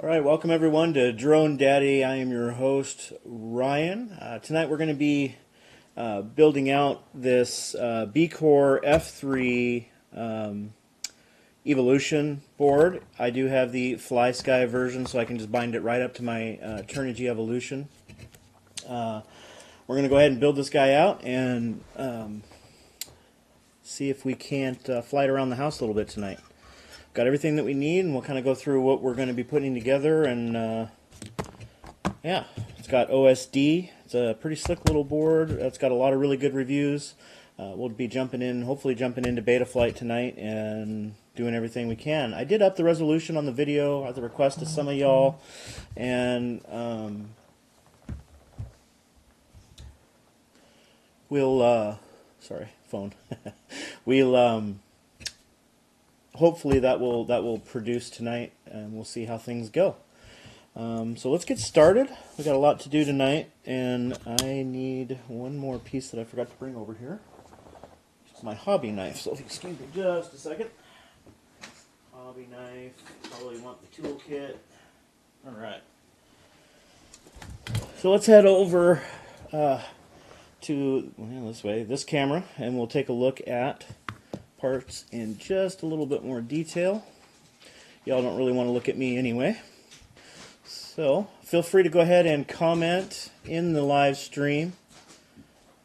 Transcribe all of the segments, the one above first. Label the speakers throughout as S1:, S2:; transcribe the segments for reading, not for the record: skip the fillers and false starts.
S1: All right, welcome everyone to Drone Daddy. I am your host, Ryan. Tonight we're going to be building out this BeeCore F3 Evolution board. I do have the flysky version, so I can just bind it right up to my Turnigy Evolution. We're going to go ahead and build this guy out and see if we can't fly it around the house a little bit tonight. Got everything that we need, and we'll kind of go through what we're going to be putting together. And yeah, it's got Osd. It's a pretty slick little board. It's got a lot of really good reviews. We'll be hopefully jumping into betaflight tonight and doing everything we can. I did up the resolution on the video at the request of some of y'all, and sorry, phone. We'll hopefully that will produce tonight, and we'll see how things go. So let's get started. We got a lot to do tonight, and I need one more piece that I forgot to bring over here. It's my hobby knife. So if you excuse me just a second. Hobby knife. Probably want the toolkit. All right. So let's head over to this camera, and we'll take a look at parts in just a little bit more detail. Y'all don't really want to look at me anyway. So feel free to go ahead and comment in the live stream.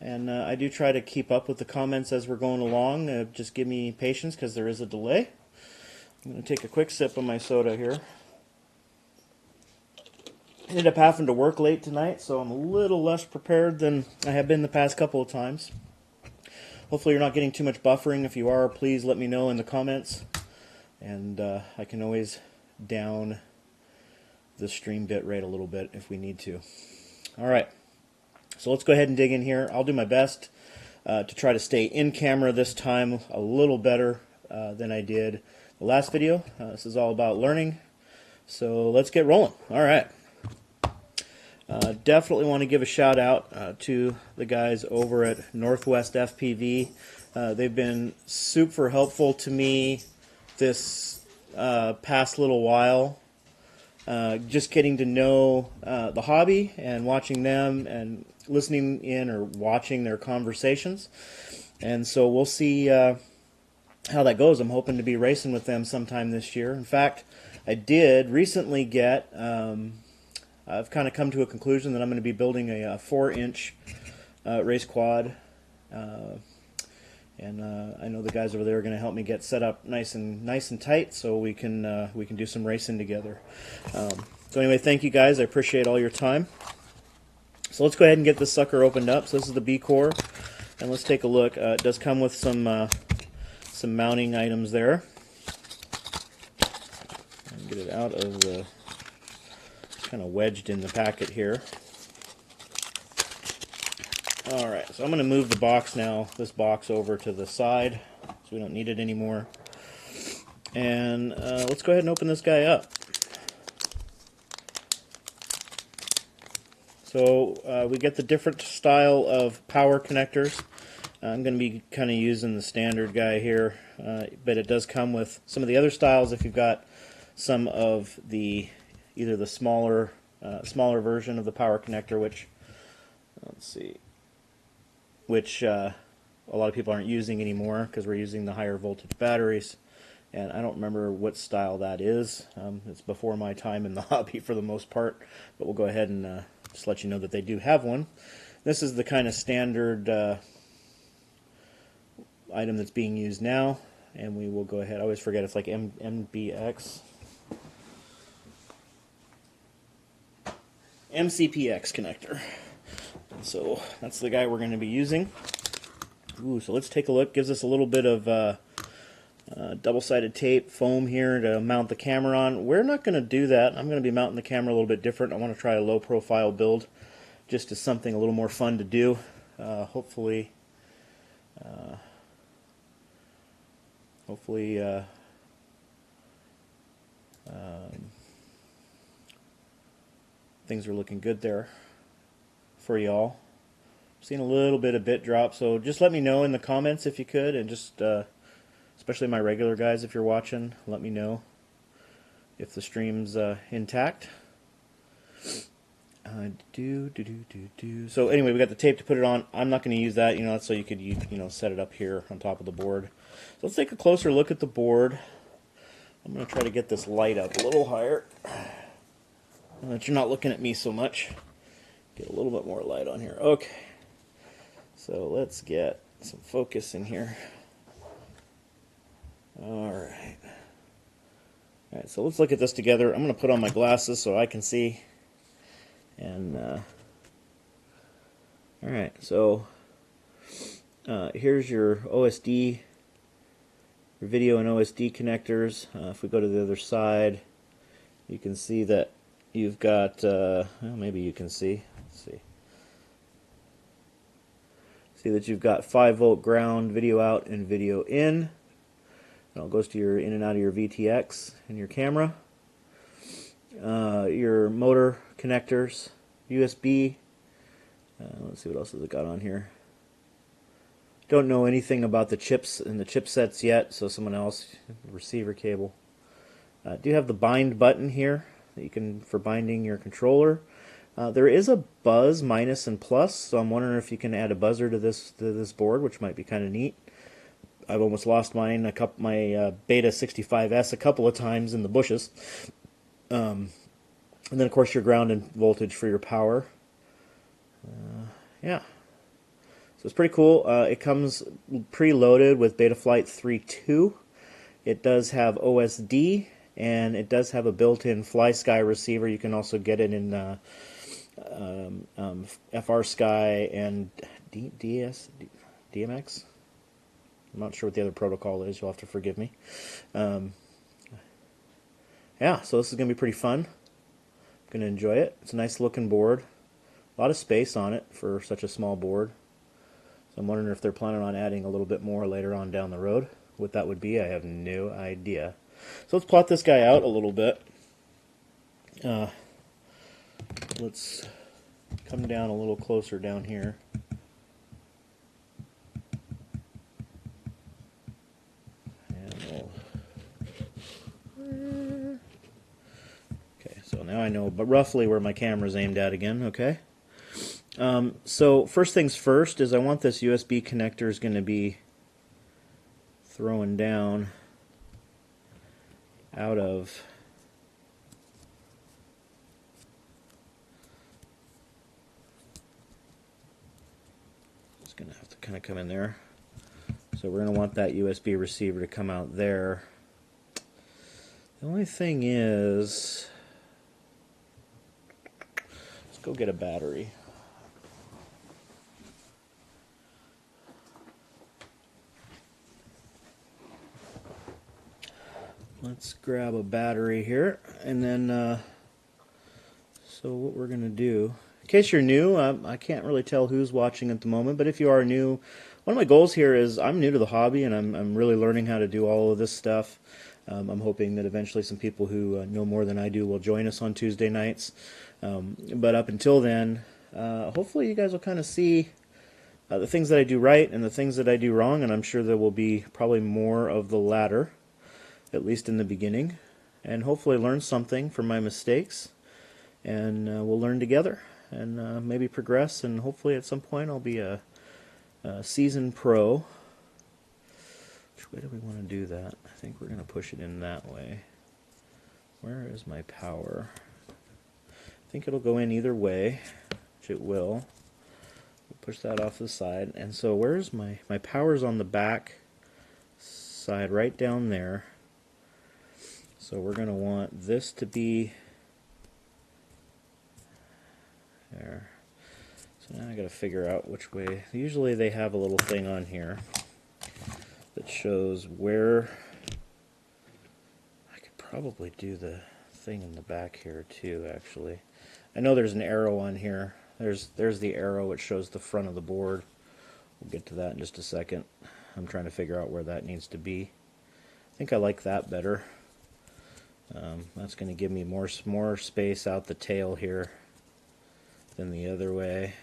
S1: And I do try to keep up with the comments as we're going along. Just give me patience because there is a delay. I'm going to take a quick sip of my soda here. I ended up having to work late tonight, so I'm a little less prepared than I have been the past couple of times. Hopefully you're not getting too much buffering. If you are, please let me know in the comments. And I can always down the stream bit rate a little bit if we need to. Alright, so let's go ahead and dig in here. I'll do my best to try to stay in camera this time a little better than I did the last video. This is all about learning. So let's get rolling. Alright. Definitely want to give a shout out to the guys over at Northwest FPV. They've been super helpful to me this past little while. Just getting to know the hobby and watching them and listening in or watching their conversations. And so we'll see how that goes. I'm hoping to be racing with them sometime this year. In fact, I did recently get... I've kind of come to a conclusion that I'm going to be building a 4-inch race quad, and I know the guys over there are going to help me get set up nice and tight, so we can do some racing together. So anyway, thank you guys. I appreciate all your time. So let's go ahead and get this sucker opened up. So this is the BeeCore, and let's take a look. It does come with some mounting items there. And get it out of the. Kind of wedged in the packet here. Alright, so I'm going to move the box now, this box over to the side, so we don't need it anymore. And let's go ahead and open this guy up. So we get the different style of power connectors. I'm going to be kind of using the standard guy here, but it does come with some of the other styles if you've got some of the either the smaller version of the power connector, which a lot of people aren't using anymore because we're using the higher voltage batteries, and I don't remember what style that is. It's before my time in the hobby for the most part, but we'll go ahead and just let you know that they do have one. This is the kind of standard item that's being used now, and we will go ahead. I always forget it's like MCPX connector. And so that's the guy we're going to be using. Ooh, so let's take a look. Gives us a little bit of double-sided tape foam here to mount the camera on. We're not going to do that. I'm going to be mounting the camera a little bit different. I want to try a low-profile build, just as something a little more fun to do. Hopefully things are looking good there for y'all. Seeing a little bit of bit drop, so just let me know in the comments if you could, and just especially my regular guys, if you're watching, let me know if the stream's intact. So anyway, we got the tape to put it on. I'm not going to use that, that's so you could set it up here on top of the board. So let's take a closer look at the board. I'm going to try to get this light up a little higher, so that you're not looking at me so much. Get a little bit more light on here. Okay, so let's get some focus in here. Alright, so let's look at this together. I'm going to put on my glasses so I can see. And alright, so here's your OSD, your video and OSD connectors. If we go to the other side, you can see that you've got, well, maybe you can see, let's see. See that you've got 5-volt ground, video out and video in. It all goes to your in and out of your VTX and your camera. Your motor connectors, USB. Let's see what else has it got on here. Don't know anything about the chips and the chipsets yet, so someone else. Receiver cable. Do have the bind button here that you can for binding your controller. There is a buzz minus and plus, so I'm wondering if you can add a buzzer to this board, which might be kind of neat. I've almost lost mine, my Beta 65S a couple of times in the bushes. And then, of course, your ground and voltage for your power. Yeah. So it's pretty cool. It comes preloaded with betaflight 3.2. It does have OSD, and it does have a built-in flysky receiver. You can also get it in FrSky and DMX. I'm not sure what the other protocol is. You'll have to forgive me. Yeah, so this is going to be pretty fun. I'm going to enjoy it. It's a nice looking board. A lot of space on it for such a small board. So I'm wondering if they're planning on adding a little bit more later on down the road. What that would be, I have no idea. So let's plot this guy out a little bit. Let's come down a little closer down here. Okay, so now I know but roughly where my camera's aimed at again, okay? So first things first is I want this USB connector is going to be throwing down out of it's going to have to kind of come in there. So we're going to want that USB receiver to come out there. The only thing is, let's go get a battery. Let's grab a battery here, and then so what we're going to do, in case you're new, I can't really tell who's watching at the moment, but if you are new, one of my goals here is I'm new to the hobby, and I'm really learning how to do all of this stuff. I'm hoping that eventually some people who know more than I do will join us on Tuesday nights. But up until then, hopefully you guys will kind of see the things that I do right and the things that I do wrong, and I'm sure there will be probably more of the latter, at least in the beginning, and hopefully learn something from my mistakes, and we'll learn together and maybe progress, and hopefully at some point I'll be a seasoned pro. Which way do we want to do that? I think we're going to push it in that way. Where is my power? I think it'll go in either way, which it will. We'll push that off the side, and so where's my power's on the back side, right down there. So we're going to want this to be there. So now I got to figure out which way. Usually they have a little thing on here that shows where. I could probably do the thing in the back here too, actually. I know there's an arrow on here. There's the arrow which shows the front of the board. We'll get to that in just a second. I'm trying to figure out where that needs to be. I think I like that better. That's going to give me more space out the tail here than the other way.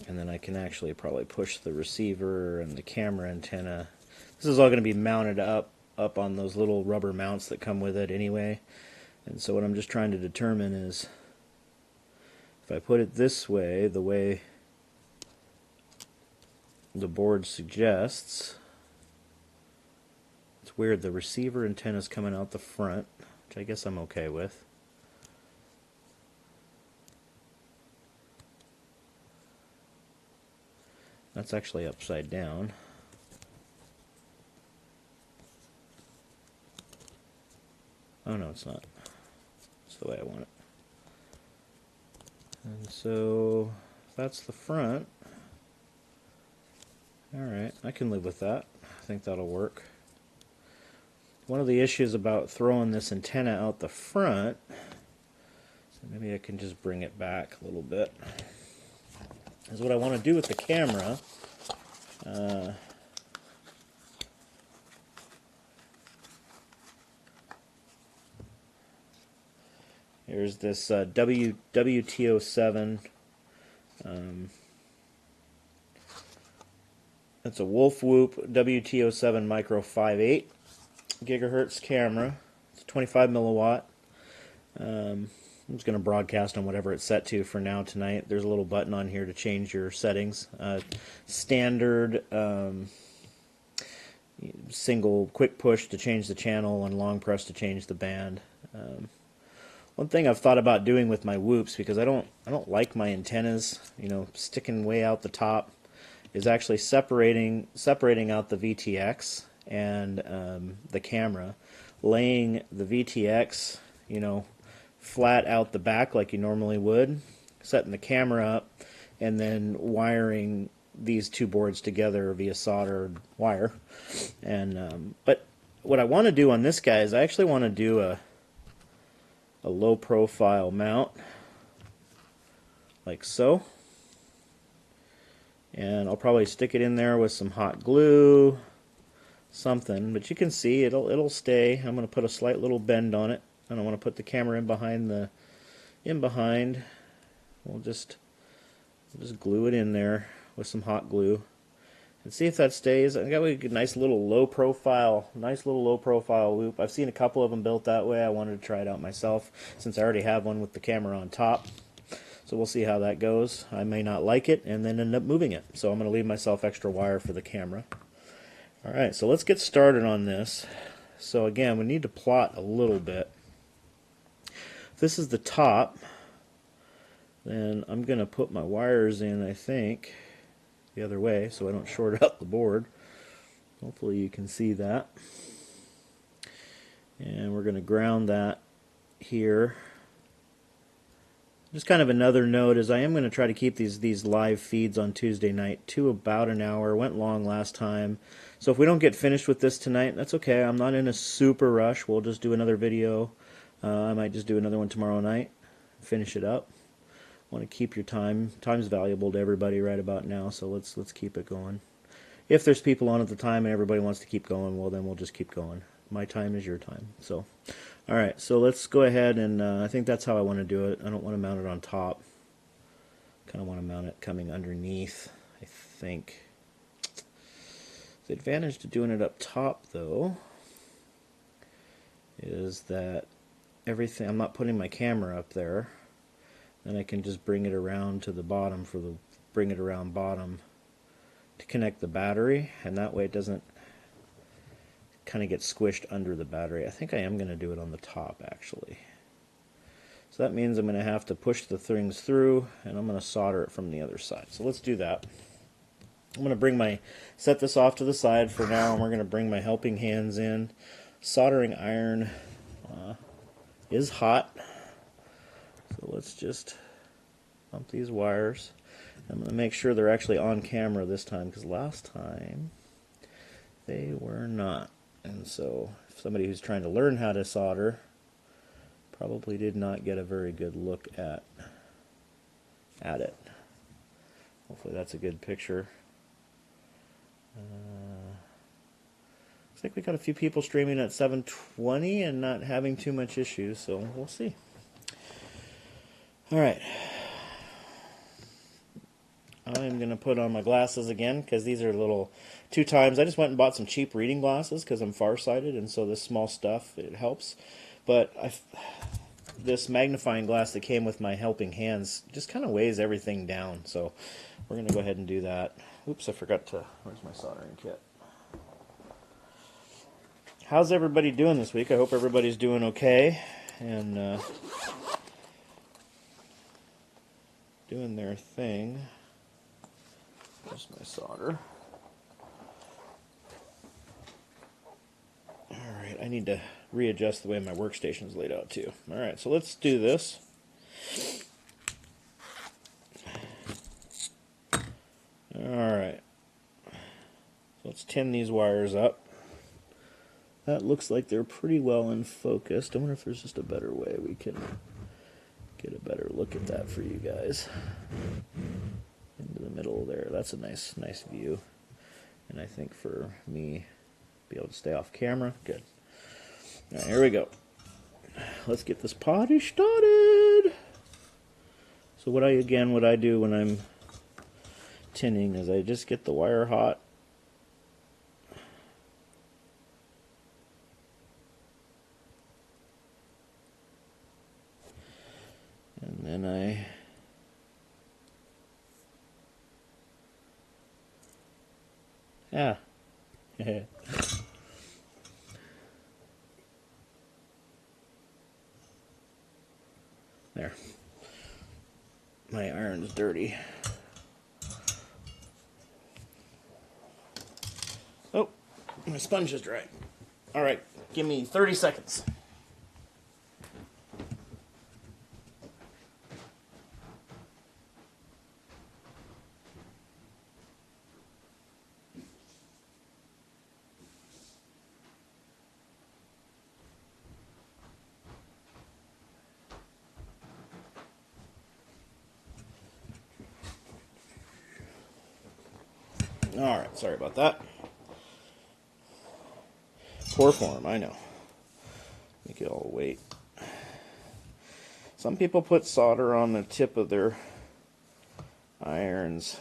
S1: And then I can actually probably push the receiver and the camera antenna. This is all going to be mounted up up on those little rubber mounts that come with it anyway. And so what I'm just trying to determine is, if I put it this way, the way the board suggests, it's weird, the receiver antenna's coming out the front, which I guess I'm okay with. That's actually upside down. Oh no, it's not. It's the way I want it. And so that's the front. Alright, I can live with that. I think that'll work. One of the issues about throwing this antenna out the front, so maybe I can just bring it back a little bit, is what I want to do with the camera. Here's this WT07. It's a Wolf Whoop WT07 Micro 5.8 gigahertz camera. It's 25 milliwatt. I'm just going to broadcast on whatever it's set to for now tonight. There's a little button on here to change your settings. Standard, single quick push to change the channel, and long press to change the band. One thing I've thought about doing with my whoops, because I don't like my antennas, sticking way out the top, is actually separating out the VTX and the camera, laying the VTX, flat out the back like you normally would, setting the camera up, and then wiring these two boards together via soldered wire. And but what I want to do on this guy is I actually want to do a low profile mount like so, and I'll probably stick it in there with some hot glue, something, but you can see it'll stay. I'm going to put a slight little bend on it. I don't want to put the camera in behind. We'll just glue it in there with some hot glue and see if that stays. I got a nice little low profile loop. I've seen a couple of them built that way. I wanted to try it out myself since I already have one with the camera on top. So we'll see how that goes. I may not like it and then end up moving it. So I'm going to leave myself extra wire for the camera. Alright, so let's get started on this. So again, we need to plot a little bit. If this is the top, then I'm going to put my wires in, I think, the other way so I don't short out the board. Hopefully you can see that. And we're going to ground that here. Just kind of another note is I am going to try to keep these live feeds on Tuesday night to about an hour. Went long last time. So if we don't get finished with this tonight, that's okay. I'm not in a super rush. We'll just do another video. I might just do another one tomorrow night. Finish it up. Want to keep your time. Time's valuable to everybody right about now, so let's keep it going. If there's people on at the time and everybody wants to keep going, well then we'll just keep going. My time is your time. So, all right. So let's go ahead and I think that's how I want to do it. I don't want to mount it on top. Kind of want to mount it coming underneath, I think. The advantage to doing it up top, though, is that everything. I'm not putting my camera up there. Then I can just bring it around to the bottom for the bring it around bottom to connect the battery, and that way it doesn't kind of get squished under the battery. I think I am going to do it on the top actually. So that means I'm going to have to push the things through, and I'm going to solder it from the other side. So let's do that. I'm going to set this off to the side for now, and we're going to bring my helping hands in. Soldering iron is hot. So let's just pump these wires. I'm going to make sure they're actually on camera this time, because last time they were not. And so if somebody who's trying to learn how to solder probably did not get a very good look at it. Hopefully that's a good picture. Looks like we got a few people streaming at 720 and not having too much issues, so we'll see. Alright. I'm going to put on my glasses again because these are little 2x. I just went and bought some cheap reading glasses because I'm farsighted, and so this small stuff, it helps. But this magnifying glass that came with my helping hands just kind of weighs everything down. So we're going to go ahead and do that. Oops, I forgot to... Where's my soldering kit? How's everybody doing this week? I hope everybody's doing okay and doing their thing. There's my solder. Alright, I need to readjust the way my workstation is laid out too. Alright, so let's do this. Alright. So let's tin these wires up. That looks like they're pretty well in focus. I wonder if there's just a better way we can get a better look at that for you guys. Into the middle there. That's a nice view. And I think for me, be able to stay off camera. Good. All right, here we go. Let's get this party started. So what I do when I'm tinning is I just get the wire hot. And then there. My iron's dirty. Oh, my sponge is dry. All right, give me 30 seconds. Alright, sorry about that. Poor form, I know. Make it all weight. Some people put solder on the tip of their irons.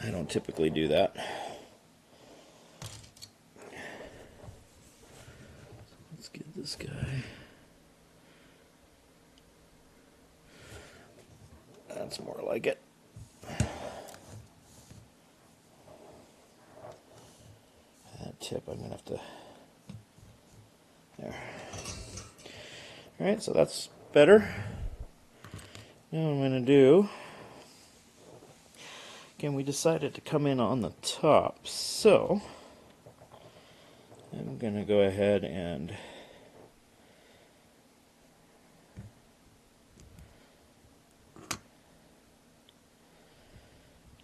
S1: I don't typically do that. Let's get this guy. That's more like it. That tip, I'm going to have to... There. Alright, so that's better. Now what I'm going to do... Again, we decided to come in on the top, so... I'm going to go ahead and...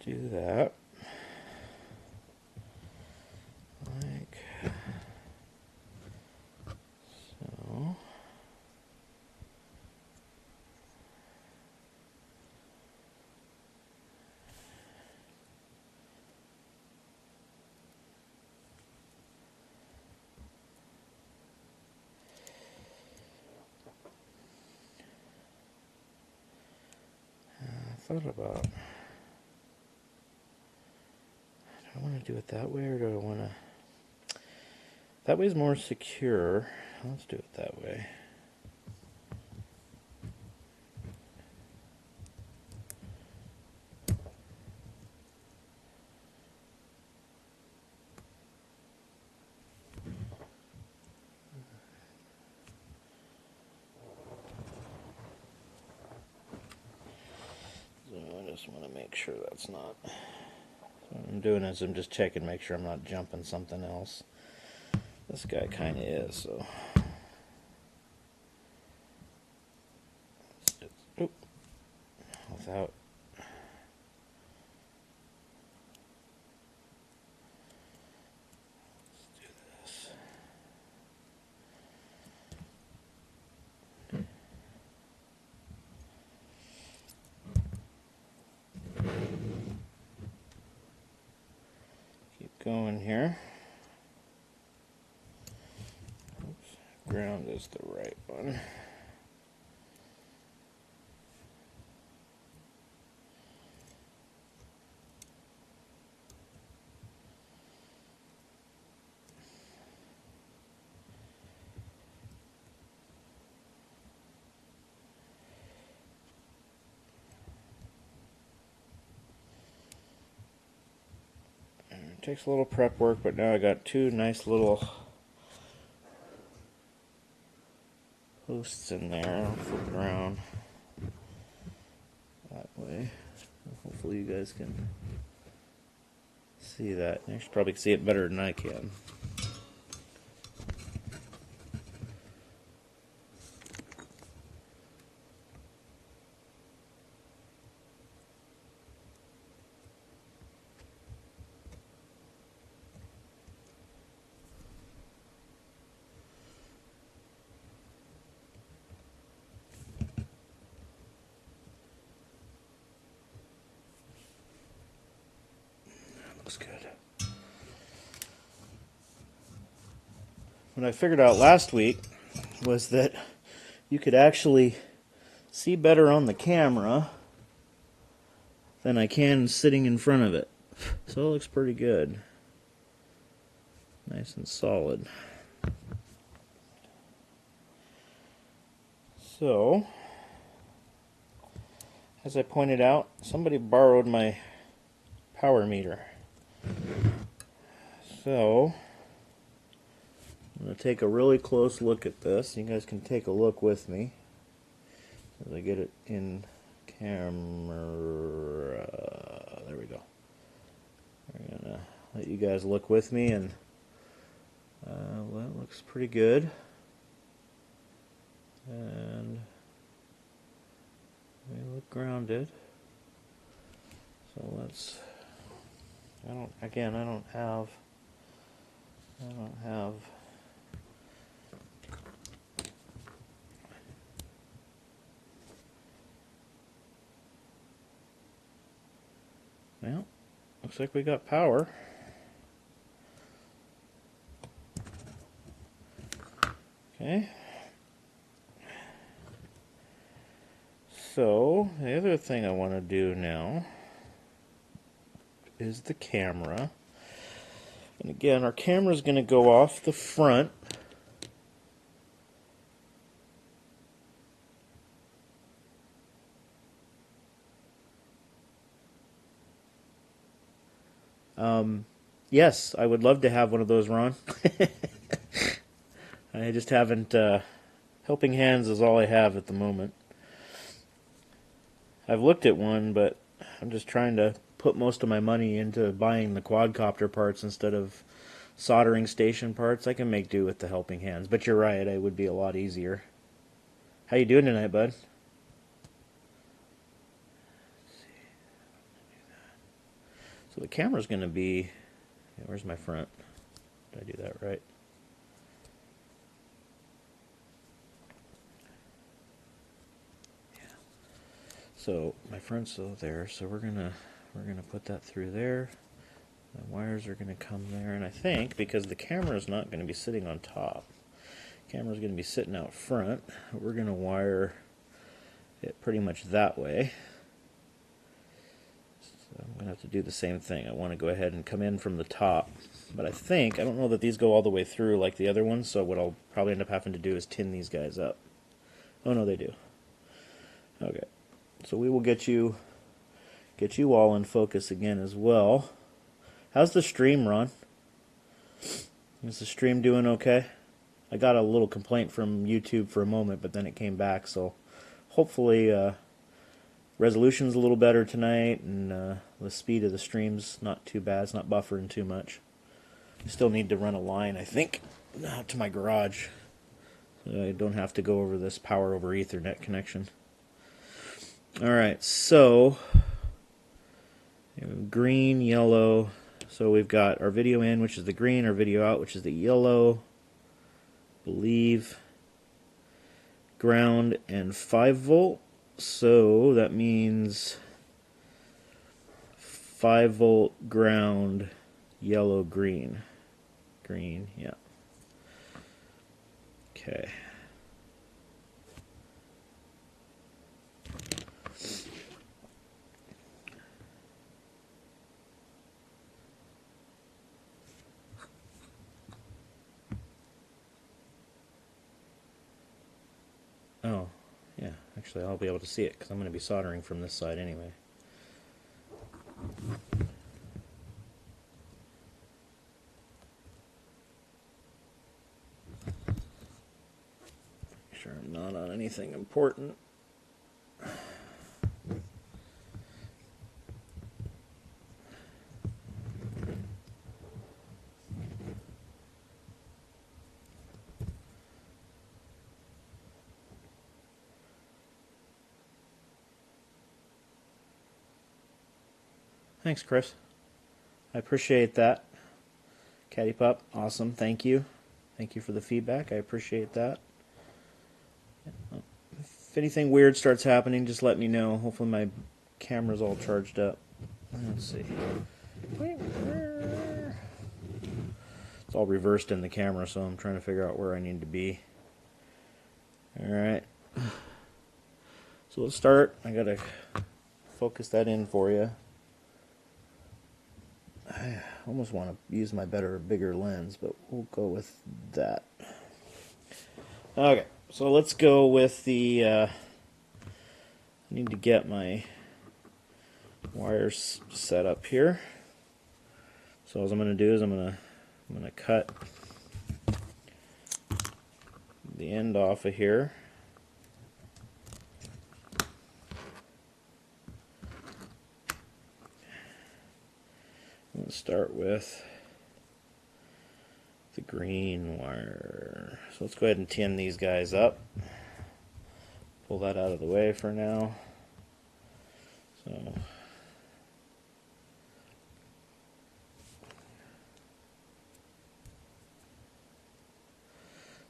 S1: do that. Like so. I thought about, do I want to do it that way or do I want to, that way is more secure. Let's do it that way. So I just want to make sure that's not, what I'm doing is I'm just checking, make sure I'm not jumping something else. This guy kind of is, so. Oop. Without. Let's do this. Keep going here. Oops. Ground is the right one. takes a little prep work, but now I got two nice little posts in there. I'll flip it around that way. Hopefully you guys can see that. You should probably see it better than I can. Looks good. What I figured out last week was that you could actually see better on the camera than I can sitting in front of it. So it looks pretty good. Nice and solid. So, as I pointed out, somebody borrowed my power meter. So, I'm going to take a really close look at this. You guys can take a look with me as I get it in camera. There we go. I'm going to let you guys look with me, and well, that looks pretty good. And they look grounded. So let's. I don't have. Well, looks like we got power. Okay. So, the other thing I want to do now is the camera. And again, our camera is going to go off the front. Yes, I would love to have one of those, Ron. I just haven't. Helping hands is all I have at the moment. I've looked at one, but I'm just trying to put most of my money into buying the quadcopter parts instead of soldering station parts. I can make do with the helping hands, but you're right, it would be a lot easier. How you doing tonight, bud? So the camera's going to be... where's my front? Did I do that right? Yeah. So my front's over there, so we're gonna put that through there. The wires are going to come there, and I think because the camera is not going to be sitting on top, the camera's going to be sitting out front, we're going to wire it pretty much that way. So I'm going to have to do the same thing. I want to go ahead and come in from the top, but I don't know that these go all the way through like the other ones, so what I'll probably end up having to do is tin these guys up. Oh no, they do. Okay, so we will get you all in focus again as well. How's the stream, Ron? Is the stream doing okay? I got a little complaint from YouTube for a moment, but then it came back, so hopefully resolution's a little better tonight, and the speed of the stream's not too bad. It's not buffering too much. Still need to run a line, I think, to my garage, so I don't have to go over this power over Ethernet connection. Alright, so green, yellow. So we've got our video in, which is the green, our video out, which is the yellow, believe, ground, and 5 volt. So that means 5 volt, ground, yellow, green. Green, yeah. Okay. Oh, yeah, actually I'll be able to see it because I'm going to be soldering from this side anyway. sure I'm not on anything important. Thanks, Chris. I appreciate that. Caddy Pup, awesome. Thank you. Thank you for the feedback. I appreciate that. If anything weird starts happening, just let me know. Hopefully my camera's all charged up. Let's see. It's all reversed in the camera, so I'm trying to figure out where I need to be. Alright. So let's start. I gotta focus that in for you. I almost want to use my bigger lens, but we'll go with that. Okay, so let's go with the, I need to get my wires set up here. So what I'm going to do is I'm going to cut the end off of here. Let's start with the green wire. So let's go ahead and tin these guys up. Pull that out of the way for now. So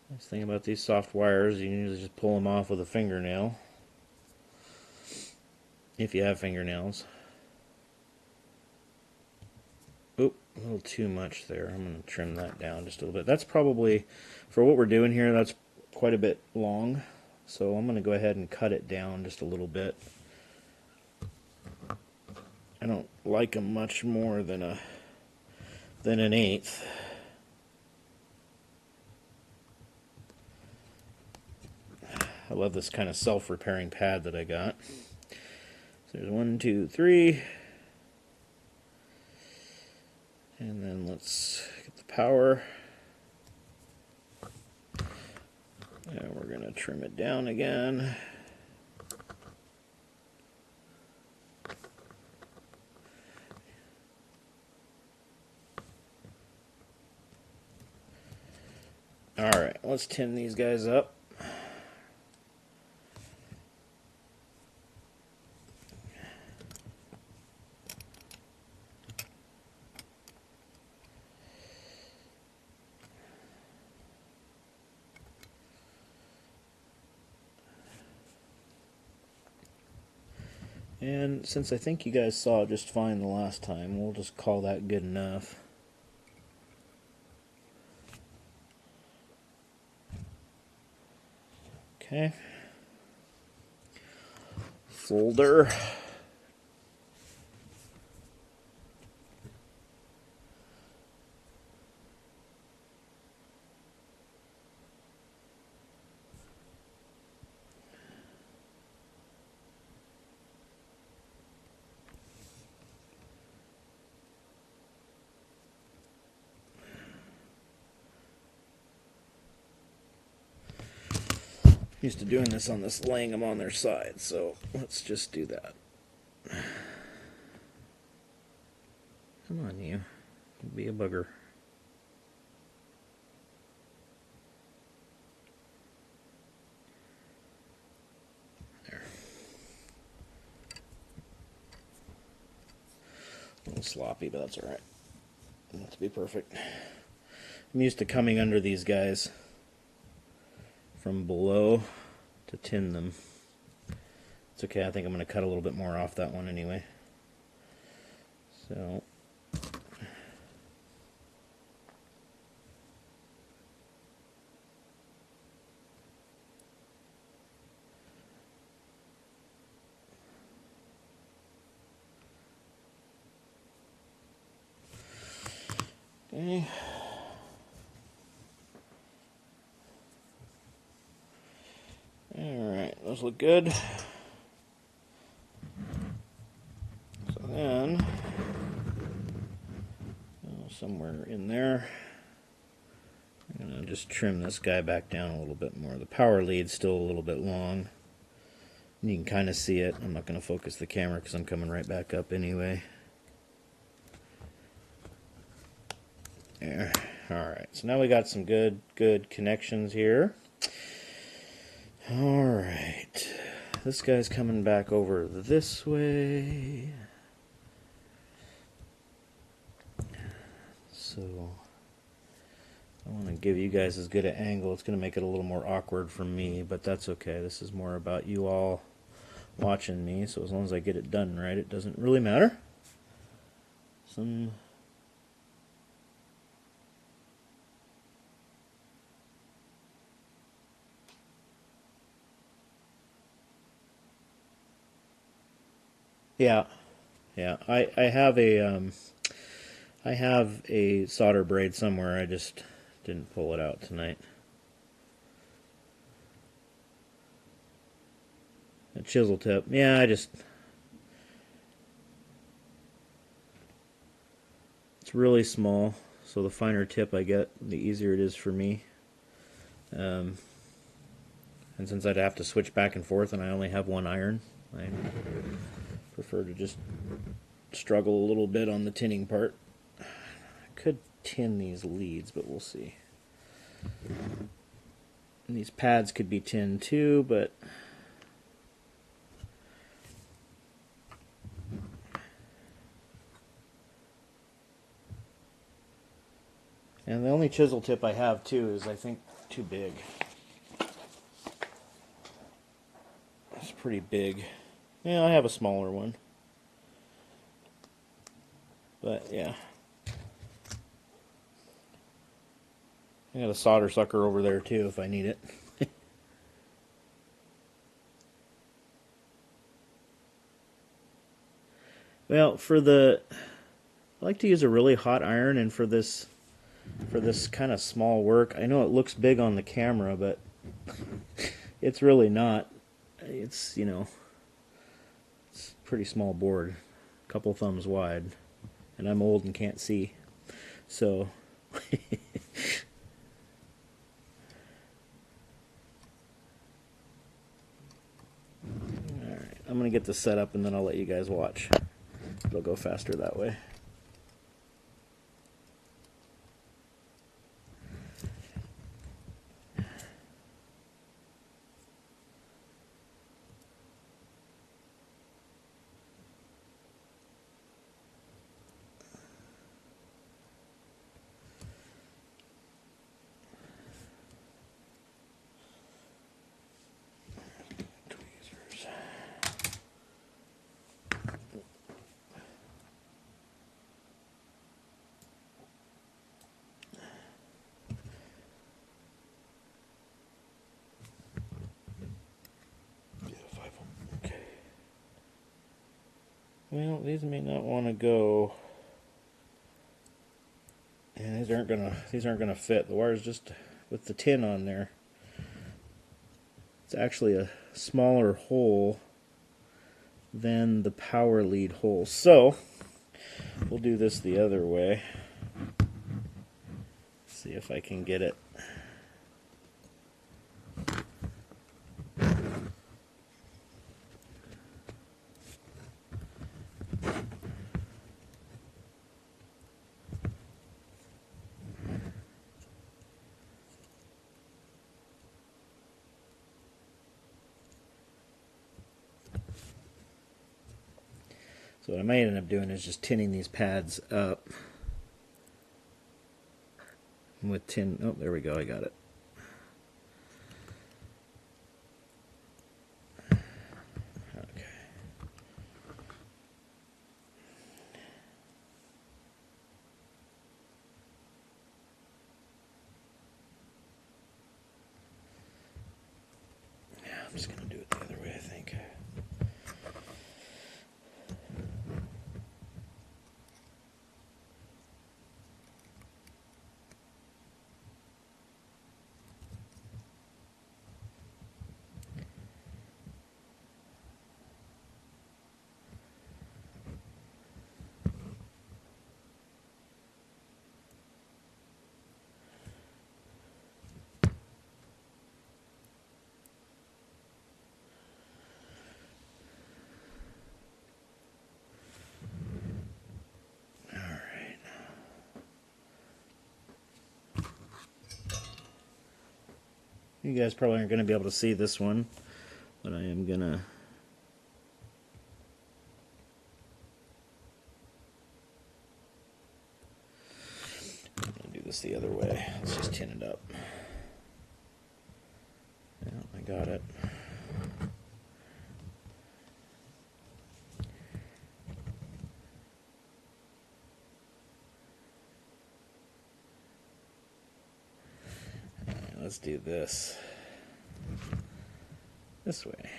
S1: nice thing about these soft wires, you can usually just pull them off with a fingernail, if you have fingernails. Oop, a little too much there. I'm going to trim that down just a little bit. That's probably, for what we're doing here, that's quite a bit long. So I'm going to go ahead and cut it down just a little bit. I don't like them much more than an 1/8. I love this kind of self-repairing pad that I got. So there's 1, 2, 3. And then let's get the power. And we're going to trim it down again. Alright, let's tin these guys up. And since I think you guys saw it just fine the last time, we'll just call that good enough. Okay. Folder. Used to doing this on this, laying them on their side, so let's just do that. Come on, you. Be a bugger. There. A little sloppy, but that's alright. Not to be perfect. I'm used to coming under these guys from below to tin them. It's okay, I think I'm going to cut a little bit more off that one anyway. So okay. Alright, those look good. So then, somewhere in there, I'm going and just trim this guy back down a little bit more. The power lead's still a little bit long. You can kind of see it. I'm not going to focus the camera because I'm coming right back up anyway. There. Alright, so now we got some good connections here. Alright, this guy's coming back over this way. So I want to give you guys as good an angle. It's going to make it a little more awkward for me, but that's okay. This is more about you all watching me, so as long as I get it done right, it doesn't really matter. Yeah, I have a solder braid somewhere. I just didn't pull it out tonight. A chisel tip. Yeah, it's really small, so the finer tip I get, the easier it is for me. And since I'd have to switch back and forth and I only have one iron, I prefer to just struggle a little bit on the tinning part. I could tin these leads, but we'll see. And these pads could be tinned too, but and the only chisel tip I have too is, I think, too big. It's pretty big. Yeah, I have a smaller one. But yeah. I got a solder sucker over there too if I need it. Well, I like to use a really hot iron, and for this kind of small work, I know it looks big on the camera, but it's really not. It's, it's a pretty small board, a couple thumbs wide, and I'm old and can't see, so alright, I'm gonna get this set up and then I'll let you guys watch. It'll go faster that way. Well, these may not want to go, and these aren't gonna fit. The wire's just with the tin on there. It's actually a smaller hole than the power lead hole. So we'll do this the other way. See if I can get it. So what I might end up doing is just tinning these pads up with tin. Oh, there we go. I got it. Okay. Yeah, I'm just going to do it the other way, I think. You guys probably aren't going to be able to see this one, but I am going to do this the other way. Let's just tin it up. Yeah, I got it. Let's do this way.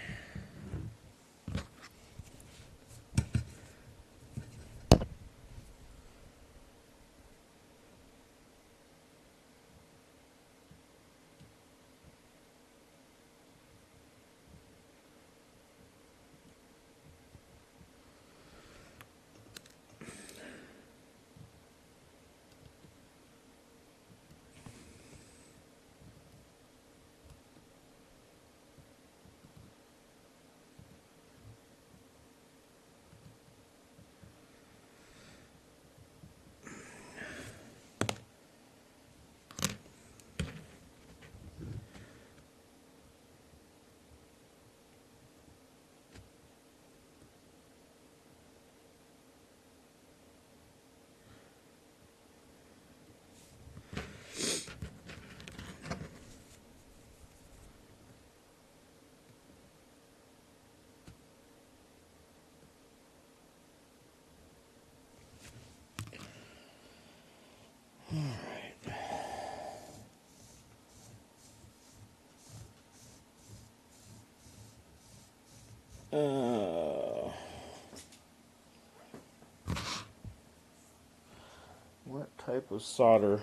S1: What type of solder?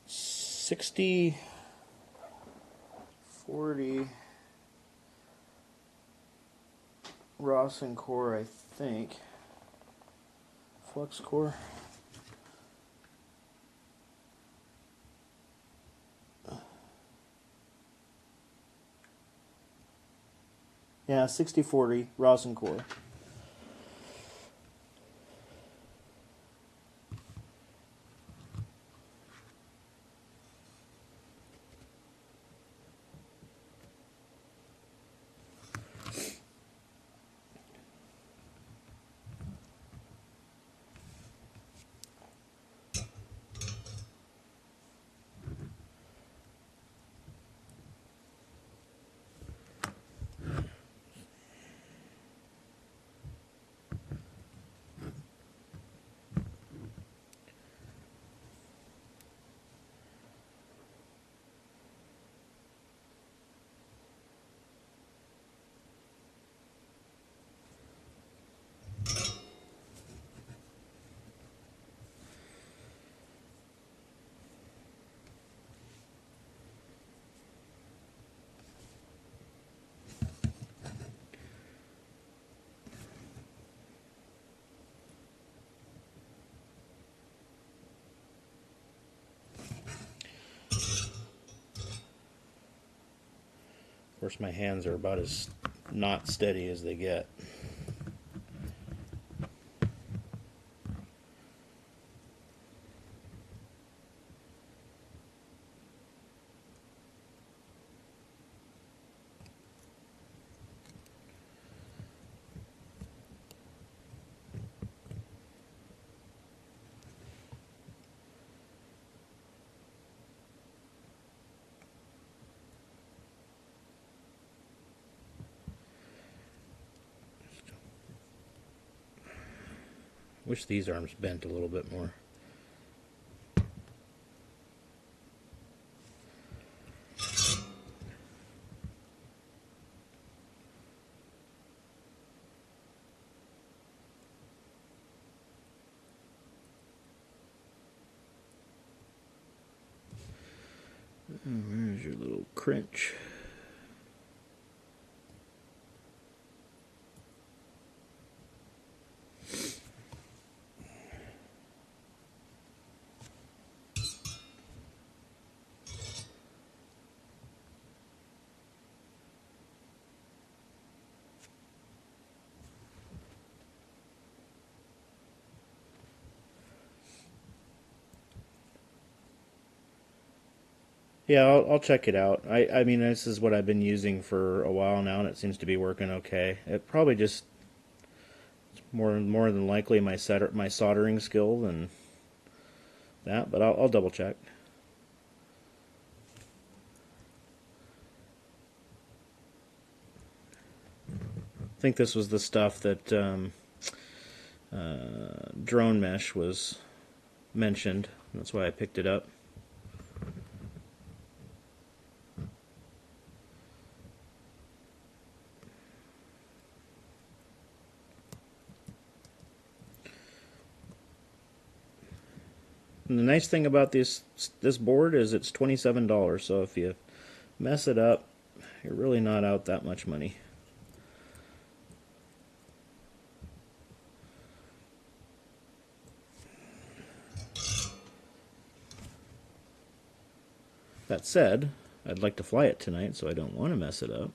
S1: 60, 40 Racing core, I think. Flux core. Yeah, 60-40 Racing core. Of course, my hands are about as not steady as they get. Wish these arms bent a little bit more. Where's your little crinch? Yeah, I'll check it out. I mean, this is what I've been using for a while now, and it seems to be working okay. It probably just more than likely my soldering skill than that, but I'll double check. I think this was the stuff that Drone Mesh was mentioned. That's why I picked it up. And the nice thing about this board is it's $27. So if you mess it up, you're really not out that much money. That said, I'd like to fly it tonight, so I don't want to mess it up.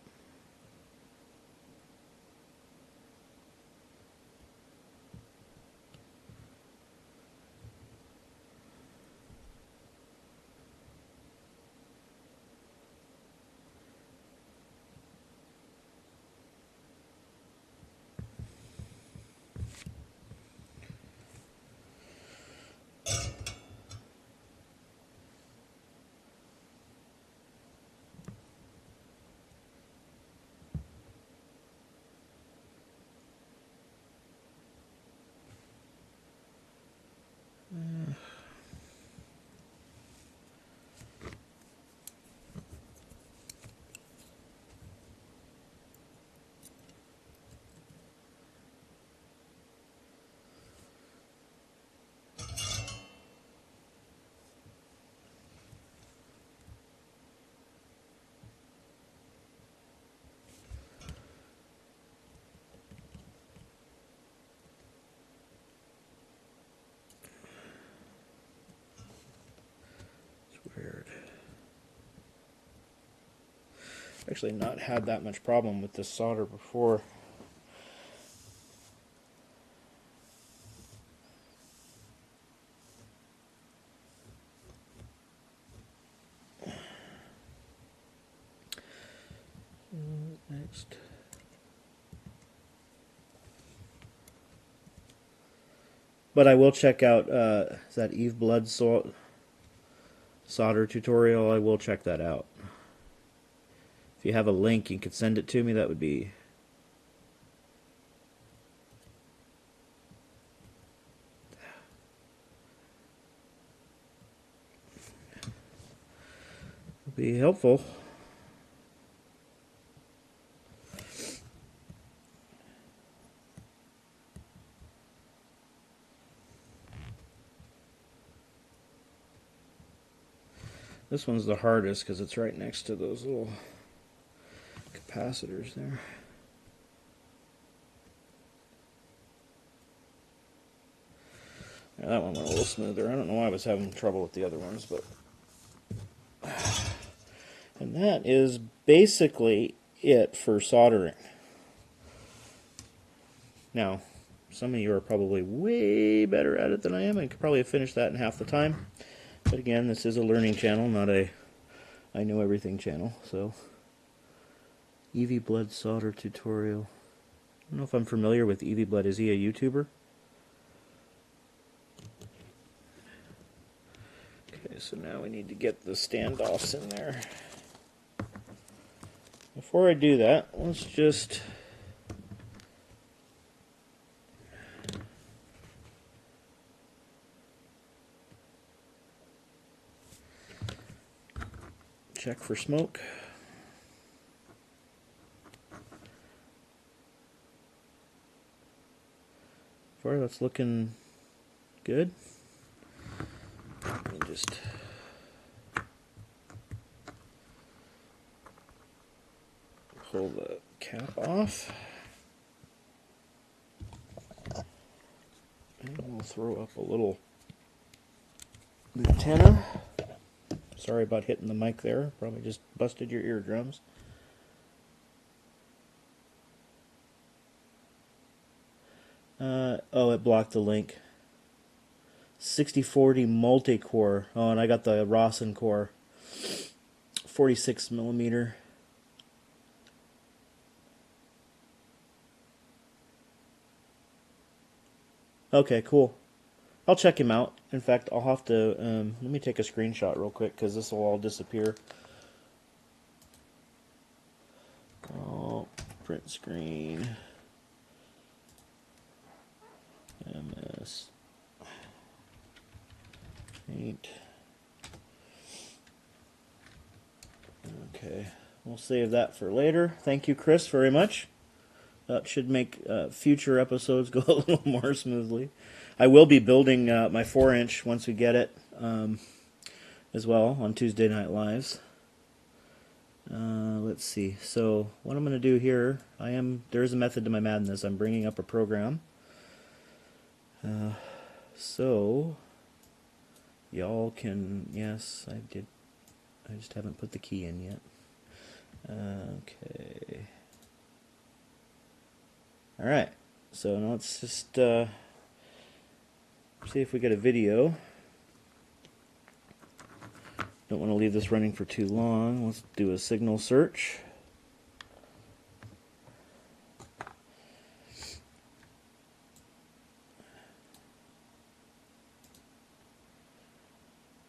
S1: Weird. Actually not had that much problem with this solder before. Next. But I will check out is that Eve Blood solder tutorial. I will check that out. If you have a link, you could send it to me. That would be helpful. This one's the hardest because it's right next to those little capacitors there. Yeah, that one went a little smoother. I don't know why I was having trouble with the other ones, but... And that is basically it for soldering. Now, some of you are probably way better at it than I am. I could probably have finished that in half the time. But again, this is a learning channel, not a I know everything channel. So, Evie Blood solder tutorial. I don't know if I'm familiar with Evie Blood. Is he a YouTuber? Okay, so now we need to get the standoffs in there. Before I do that, let's just check for smoke. Far, that's looking good. Let me just pull the cap off. And we'll throw up a little antenna. Sorry about hitting the mic there. Probably just busted your eardrums. Oh, it blocked the link. 6040 multi-core. Oh, and I got the Rawson core. 46 millimeter. Okay, cool. I'll check him out. In fact, I'll have to, let me take a screenshot real quick because this will all disappear. Oh, print screen. MS. Paint. Okay, we'll save that for later. Thank you, Chris, very much. That should make future episodes go a little more smoothly. I will be building my 4-inch once we get it as well on Tuesday Night Lives. Let's see. So what I'm going to do here, there is a method to my madness. I'm bringing up a program. So y'all can, yes, I did. I just haven't put the key in yet. Okay. All right. So now let's just see if we get a video. Don't want to leave this running for too long. Let's do a signal search.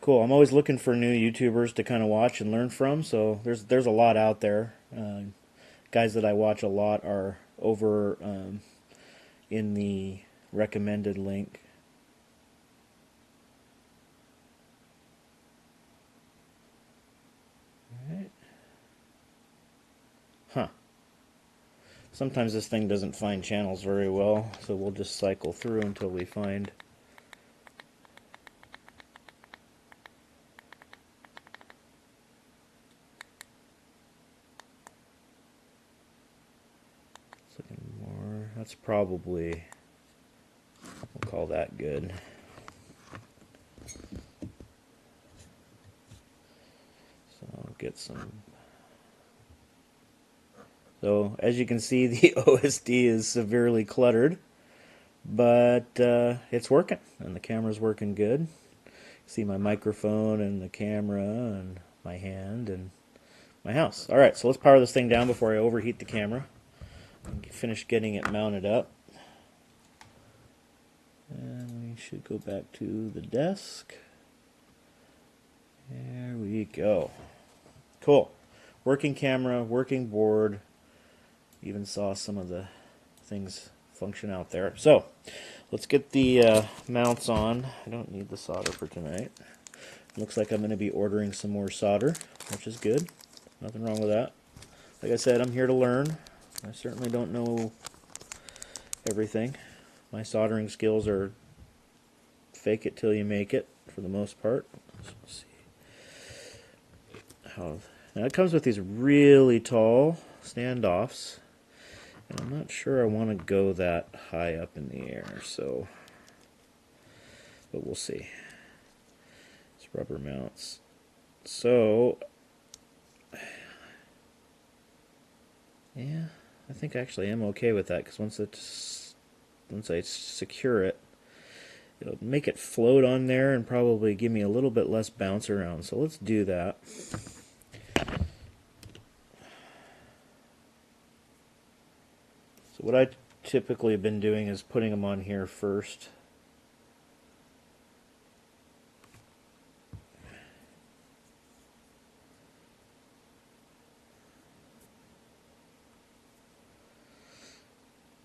S1: Cool. I'm always looking for new YouTubers to kind of watch and learn from. So there's a lot out there. Guys that I watch a lot are over in the recommended link. All right. Huh. Sometimes this thing doesn't find channels very well, so we'll just cycle through until we find. That's probably, we'll call that good. So I'll get some. So as you can see, the OSD is severely cluttered, but it's working, and the camera's working good. See my microphone and the camera and my hand and my house. All right, so let's power this thing down before I overheat the camera. Finish getting it mounted up, and we should go back to the desk. There we go. Cool. Working camera, working board. Even saw some of the things function out there. So let's get the mounts on. I don't need the solder for tonight. Looks like I'm going to be ordering some more solder, which is good. Nothing wrong with that. Like I said, I'm here to learn. I certainly don't know everything. My soldering skills are fake it till you make it, for the most part. Let's see. Now it comes with these really tall standoffs, and I'm not sure I want to go that high up in the air, so, but we'll see. It's rubber mounts. So, yeah. I think actually I'm okay with that, because once I secure it, it'll make it float on there and probably give me a little bit less bounce around. So let's do that. So what I typically have been doing is putting them on here first.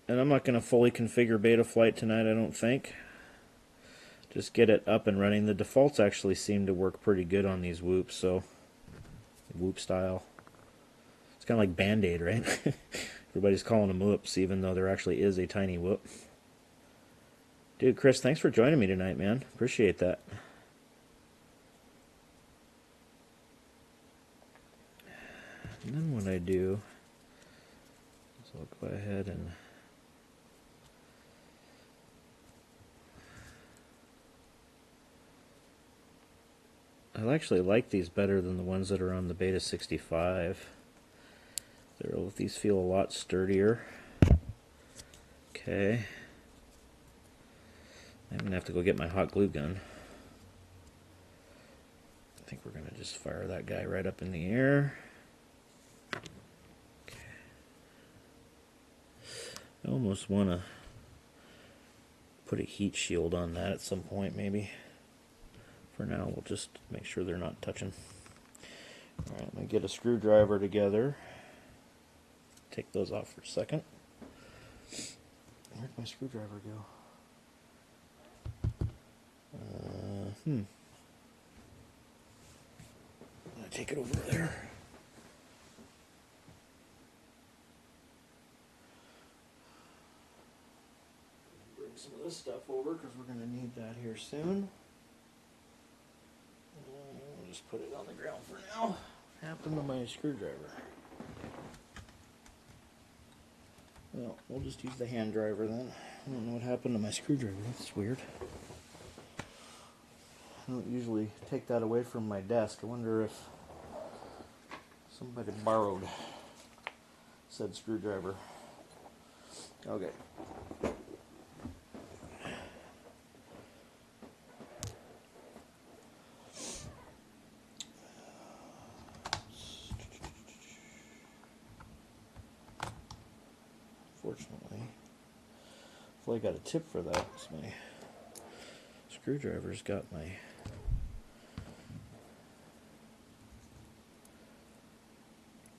S1: And I'm not going to fully configure Betaflight tonight, I don't think. Just get it up and running. The defaults actually seem to work pretty good on these whoops, so whoop style. It's kind of like Band-Aid, right? Everybody's calling them whoops, even though there actually is a tiny whoop. Dude, Chris, thanks for joining me tonight, man. Appreciate that. And then what I do is I'll go ahead and I actually like these better than the ones that are on the Beta 65. These feel a lot sturdier. Okay. I'm going to have to go get my hot glue gun. think we're going to just fire that guy right up in the air. Okay. I almost want to put a heat shield on that at some point, maybe. For now, we'll just make sure they're not touching. Alright, I'm going to get a screwdriver together. Take those off for a second. Where'd my screwdriver go? I'm going to take it over there. Bring some of this stuff over because we're going to need that here soon. We'll just put it on the ground for now. What happened to my screwdriver? Well, we'll just use the hand driver then. I don't know what happened to my screwdriver. That's weird. I don't usually take that away from my desk. I wonder if somebody borrowed said screwdriver. Okay. Fortunately, if I got a tip for that, it's my screwdriver's got my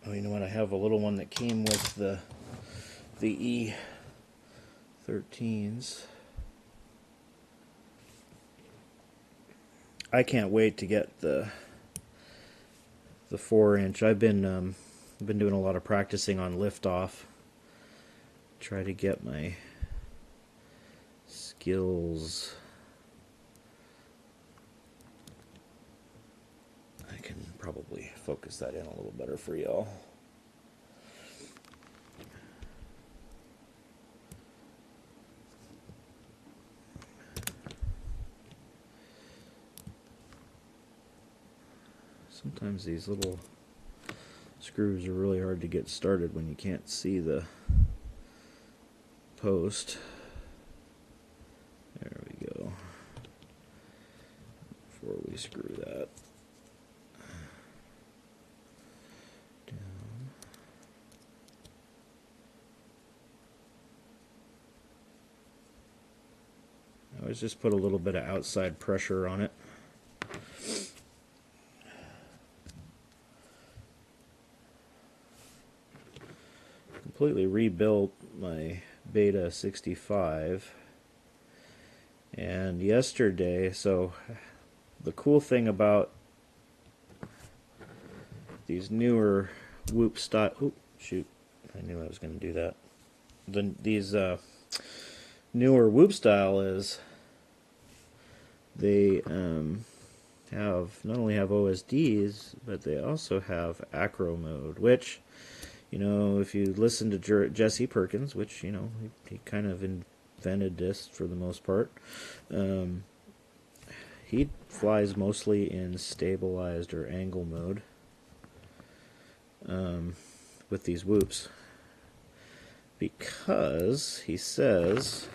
S1: oh, you know what? I have a little one that came with the E13s. I can't wait to get the 4-inch. I've been doing a lot of practicing on liftoff. Try to get my skills. I can probably focus that in a little better for y'all. Sometimes these little screws are really hard to get started when you can't see the post. There we go. Before we screw that down. I always just put a little bit of outside pressure on it. Completely rebuilt my Beta 65, and yesterday, so the cool thing about these newer whoop style, oh shoot, I knew I was going to do that. These newer whoop style is they have not only have OSDs, but they also have acro mode, which, you know, if you listen to Jesse Perkins, which, you know, he kind of invented this for the most part, he flies mostly in stabilized or angle mode with these whoops, because he says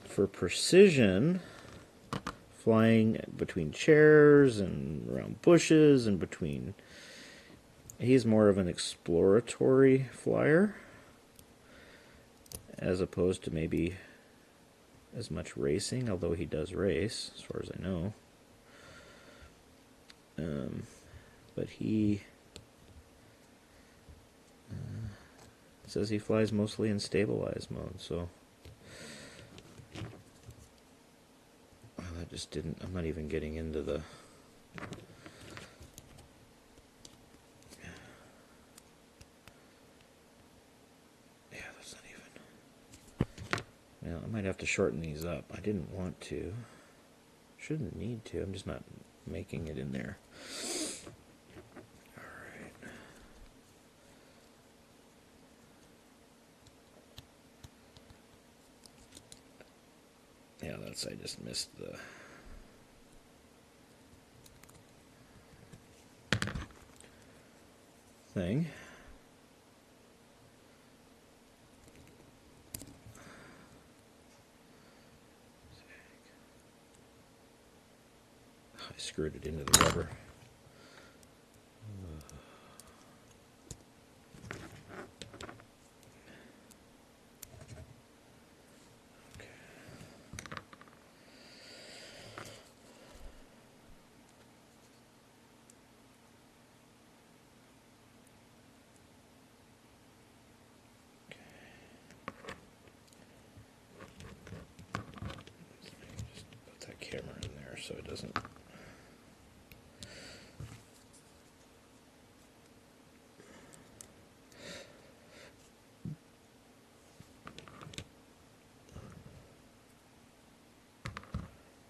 S1: for precision, flying between chairs and around bushes and between, he's more of an exploratory flyer as opposed to maybe as much racing, although he does race as far as I know. But he says he flies mostly in stabilized mode, so that just didn't, I'm not even getting into the I might have to shorten these up. I didn't want to. Shouldn't need to. I'm just not making it in there. Alright. Yeah, that's, I just missed the thing. I screwed it into the rubber. Camera in there so it doesn't.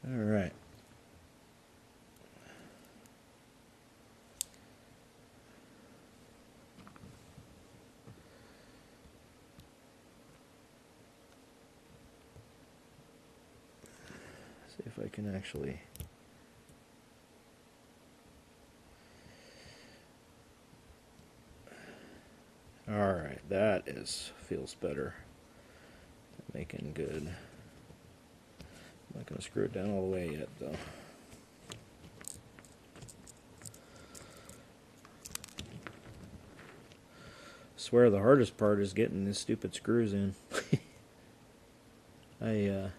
S1: All right. See if I can actually. All right, that feels better. Making good. I'm not going to screw it down all the way yet, though. I swear the hardest part is getting these stupid screws in. I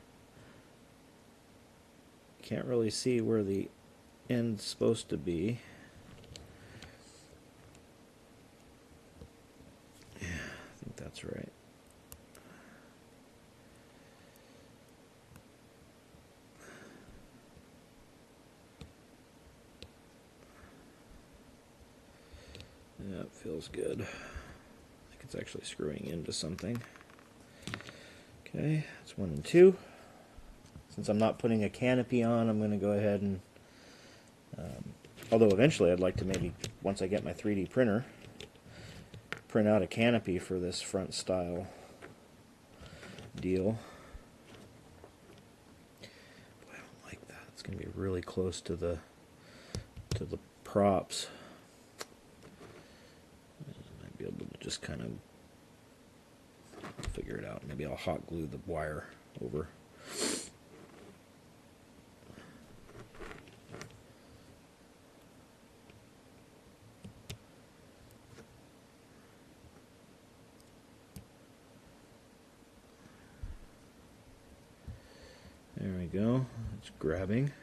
S1: can't really see where the end's supposed to be. Yeah, I think that's right. Yeah, it feels good. I think it's actually screwing into something. Okay, that's 1 and 2. Since I'm not putting a canopy on, I'm going to go ahead and, although eventually I'd like to maybe, once I get my 3D printer, print out a canopy for this front style deal. Boy, I don't like that. It's going to be really close to the props. I might be able to just kind of figure it out. Maybe I'll hot glue the wire over. There we go. It's grabbing.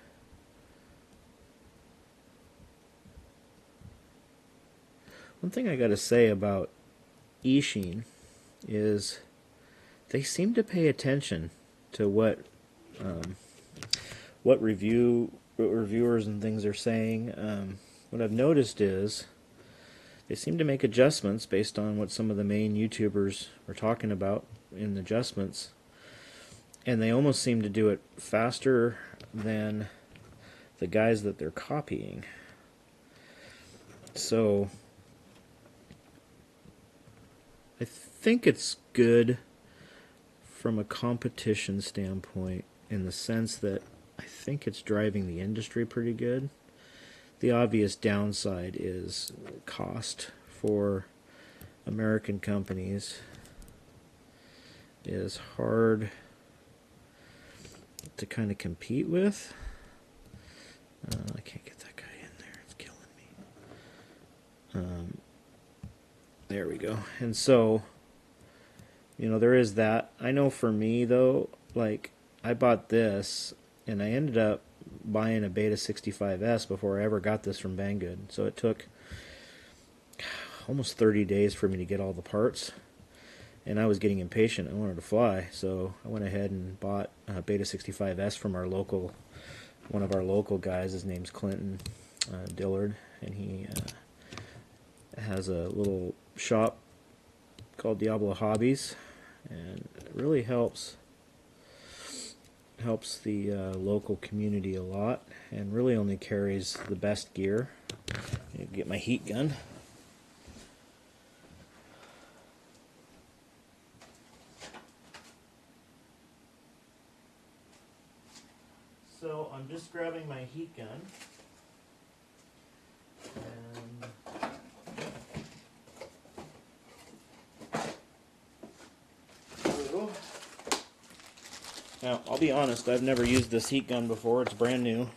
S1: One thing I got to say about Eachine is they seem to pay attention to what reviewers and things are saying. What I've noticed is they seem to make adjustments based on what some of the main YouTubers are talking about in adjustments, and they almost seem to do it faster than the guys that they're copying. So I think it's good from a competition standpoint in the sense that I think it's driving the industry pretty good. The obvious downside is cost for American companies is hard to kind of compete with. I can't get that guy in there. It's killing me. There we go. And so, you know, there is that. I know for me, though, like, I bought this, and I ended up buying a Beta 65S before I ever got this from Banggood. So it took almost 30 days for me to get all the parts. And I was getting impatient. I wanted to fly. So I went ahead and bought a Beta 65S from one of our local guys. His name's Clinton Dillard. And he has a little shop called Diablo Hobbies. And it really helps the local community a lot, and really only carries the best gear. Get my heat gun. So I'm just grabbing my heat gun, and now, I'll be honest, I've never used this heat gun before. It's brand new.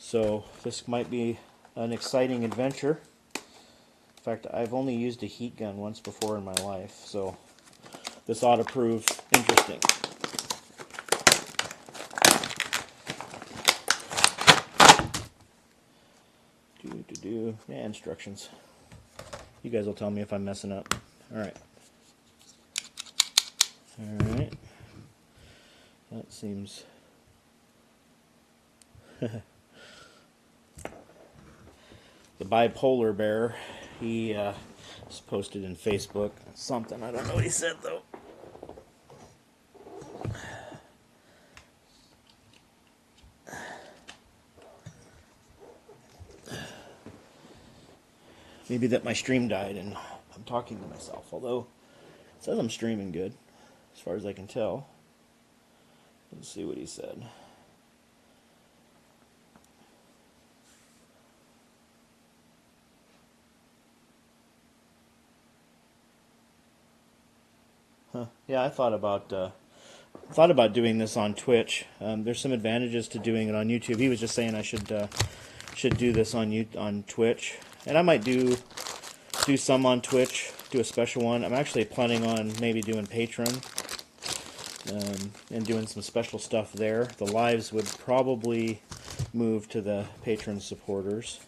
S1: So this might be an exciting adventure. In fact, I've only used a heat gun once before in my life, so this ought to prove interesting. Yeah, instructions. You guys will tell me if I'm messing up. Alright. Alright. That seems... The bipolar bear, he just posted in Facebook something. I don't know what he said, though. Maybe that my stream died and I'm talking to myself, although it says I'm streaming good, as far as I can tell. Let's see what he said. Huh. Yeah, I thought about doing this on Twitch. There's some advantages to doing it on YouTube. He was just saying I should do this on Twitch, and I might do some on Twitch, do a special one. I'm actually planning on maybe doing Patreon and doing some special stuff there. The lives would probably move to the Patreon supporters,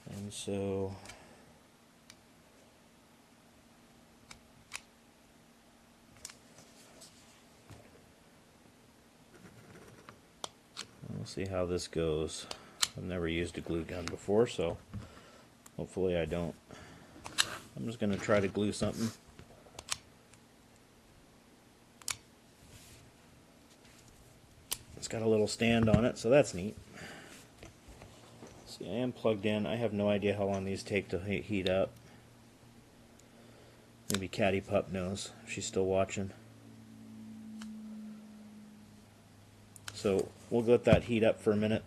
S1: and so we'll see how this goes. I've never used a glue gun before, so hopefully I don't. I'm just going to try to glue something. It's got a little stand on it, so that's neat. See, I am plugged in. I have no idea how long these take to heat up. Maybe Catty Pup knows if she's still watching. So we'll let that heat up for a minute.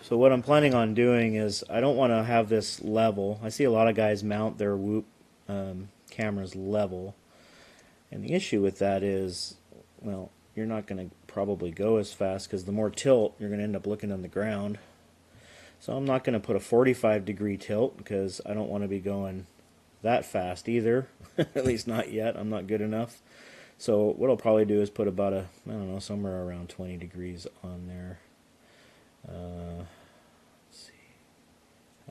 S1: So what I'm planning on doing is, I don't want to have this level. I see a lot of guys mount their Whoop cameras level. And the issue with that is, well, you're not going to probably go as fast, because the more tilt, you're going to end up looking on the ground. So I'm not going to put a 45-degree tilt, because I don't want to be going that fast either. At least not yet. I'm not good enough. So what I'll probably do is put about I don't know, somewhere around 20 degrees on there. Let's see.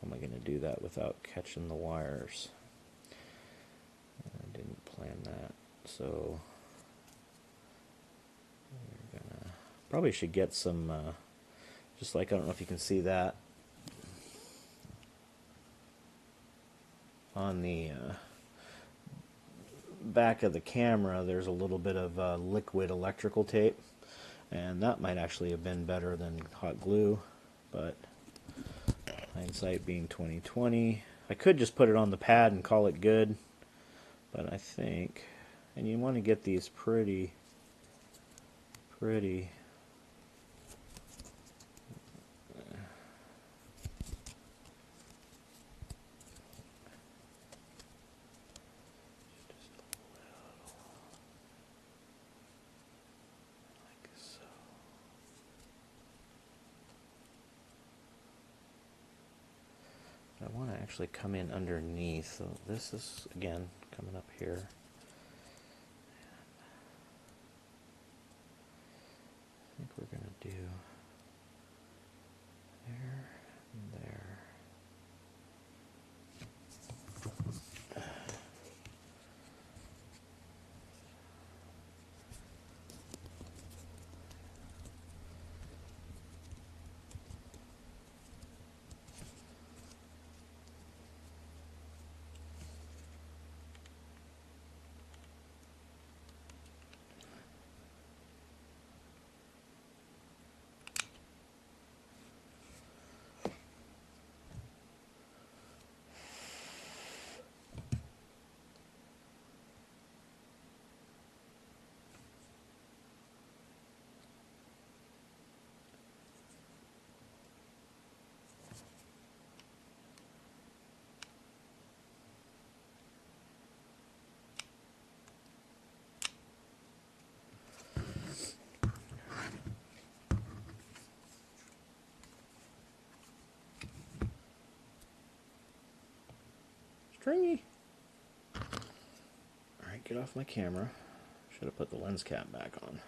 S1: How am I going to do that without catching the wires? I didn't plan that. So we're gonna probably should get some just like, I don't know if you can see that on the back of the camera. There's a little bit of liquid electrical tape, and that might actually have been better than hot glue, but hindsight being 20/20. I could just put it on the pad and call it good, but I think, and you want to get these pretty I want to actually come in underneath, so this is, again, coming up here. I think we're going to do there and there. Stringy. Alright, get off my camera. Should have put the lens cap back on.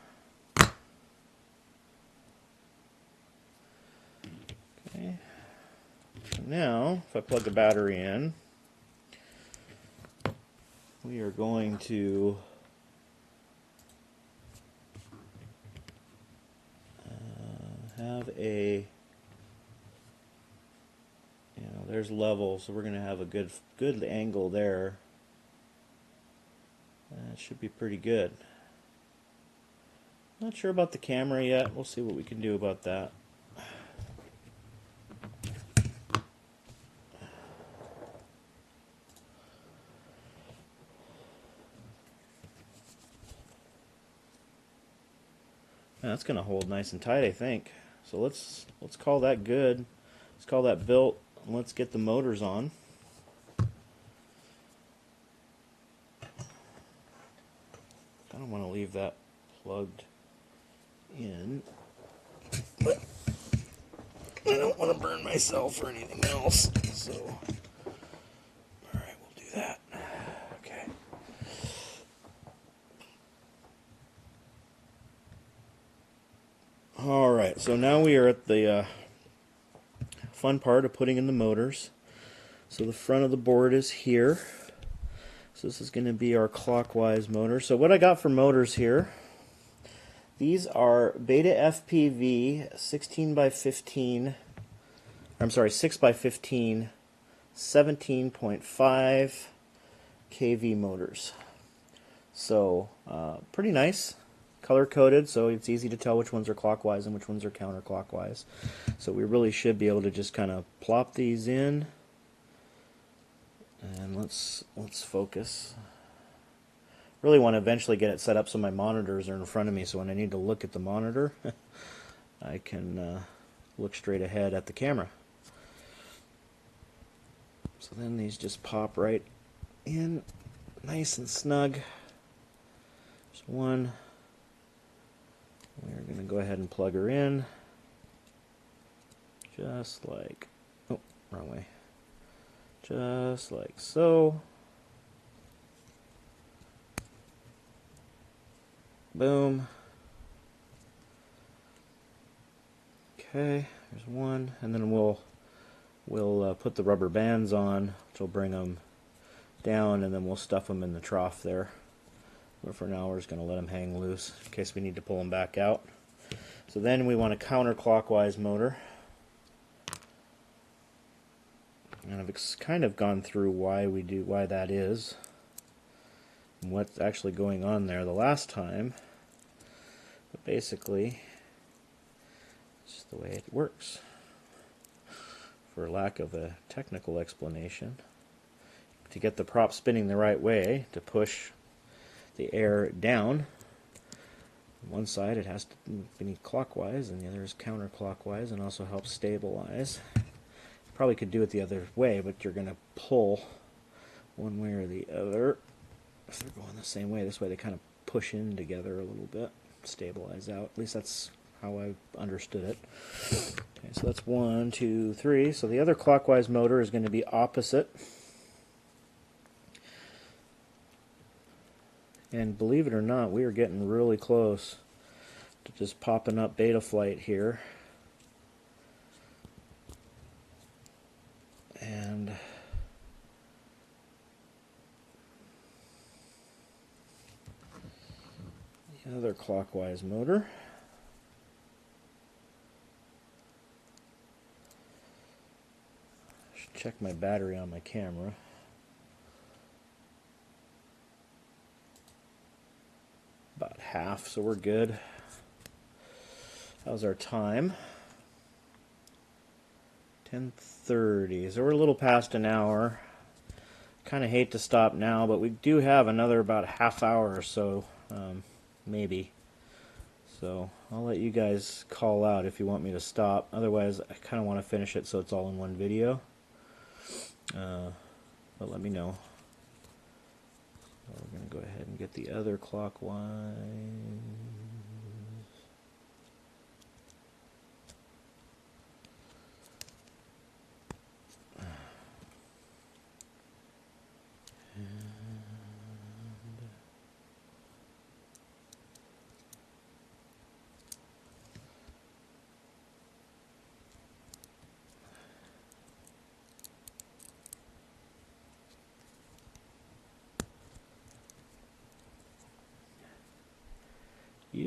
S1: Okay. So now, if I plug the battery in, we are going to have a, there's level, so we're going to have a good angle there. That should be pretty good. Not sure about the camera yet. We'll see what we can do about that. That's going to hold nice and tight, I think. So let's call that good. Let's call that built, and let's get the motors on. I don't want to leave that plugged in, but I don't want to burn myself or anything else. So, all right, we'll do that. Okay. All right, so now we are at the fun part of putting in the motors. So the front of the board is here. So this is going to be our clockwise motor. So what I got for motors here, these are Beta FPV 16 by 15, I'm sorry, 6 by 15, 17.5 kV motors. So pretty nice, color coded, so it's easy to tell which ones are clockwise and which ones are counterclockwise. So we really should be able to just kind of plop these in. And let's focus. Really want to eventually get it set up so my monitors are in front of me, so when I need to look at the monitor, I can look straight ahead at the camera. So then these just pop right in, nice and snug. There's one. We're going to go ahead and plug her in, just like, oh, wrong way. Just like so. Boom. Okay, there's one, and then we'll put the rubber bands on, which will bring them down, and then we'll stuff them in the trough there. But for now, we're just going to let them hang loose in case we need to pull them back out. So then we want a counterclockwise motor. And I've kind of gone through why that is, and what's actually going on there the last time. But basically, it's just the way it works. For lack of a technical explanation, to get the prop spinning the right way, to push the air down, on one side it has to be clockwise and the other is counterclockwise, and also helps stabilize. Probably could do it the other way, but you're going to pull one way or the other. If they're going the same way, this way they kind of push in together a little bit, stabilize out. At least that's how I understood it. Okay, so that's 1, 2, 3. So the other clockwise motor is going to be opposite. And believe it or not, we are getting really close to just popping up Betaflight here. And the other clockwise motor. I should check my battery on my camera. About half, so we're good. How's our time? 10:30, so we're a little past an hour. Kind of hate to stop now, but we do have another about a half hour or so, maybe. So I'll let you guys call out if you want me to stop. Otherwise, I kind of want to finish it so it's all in one video. But let me know. So we're going to go ahead and get the other clockwise.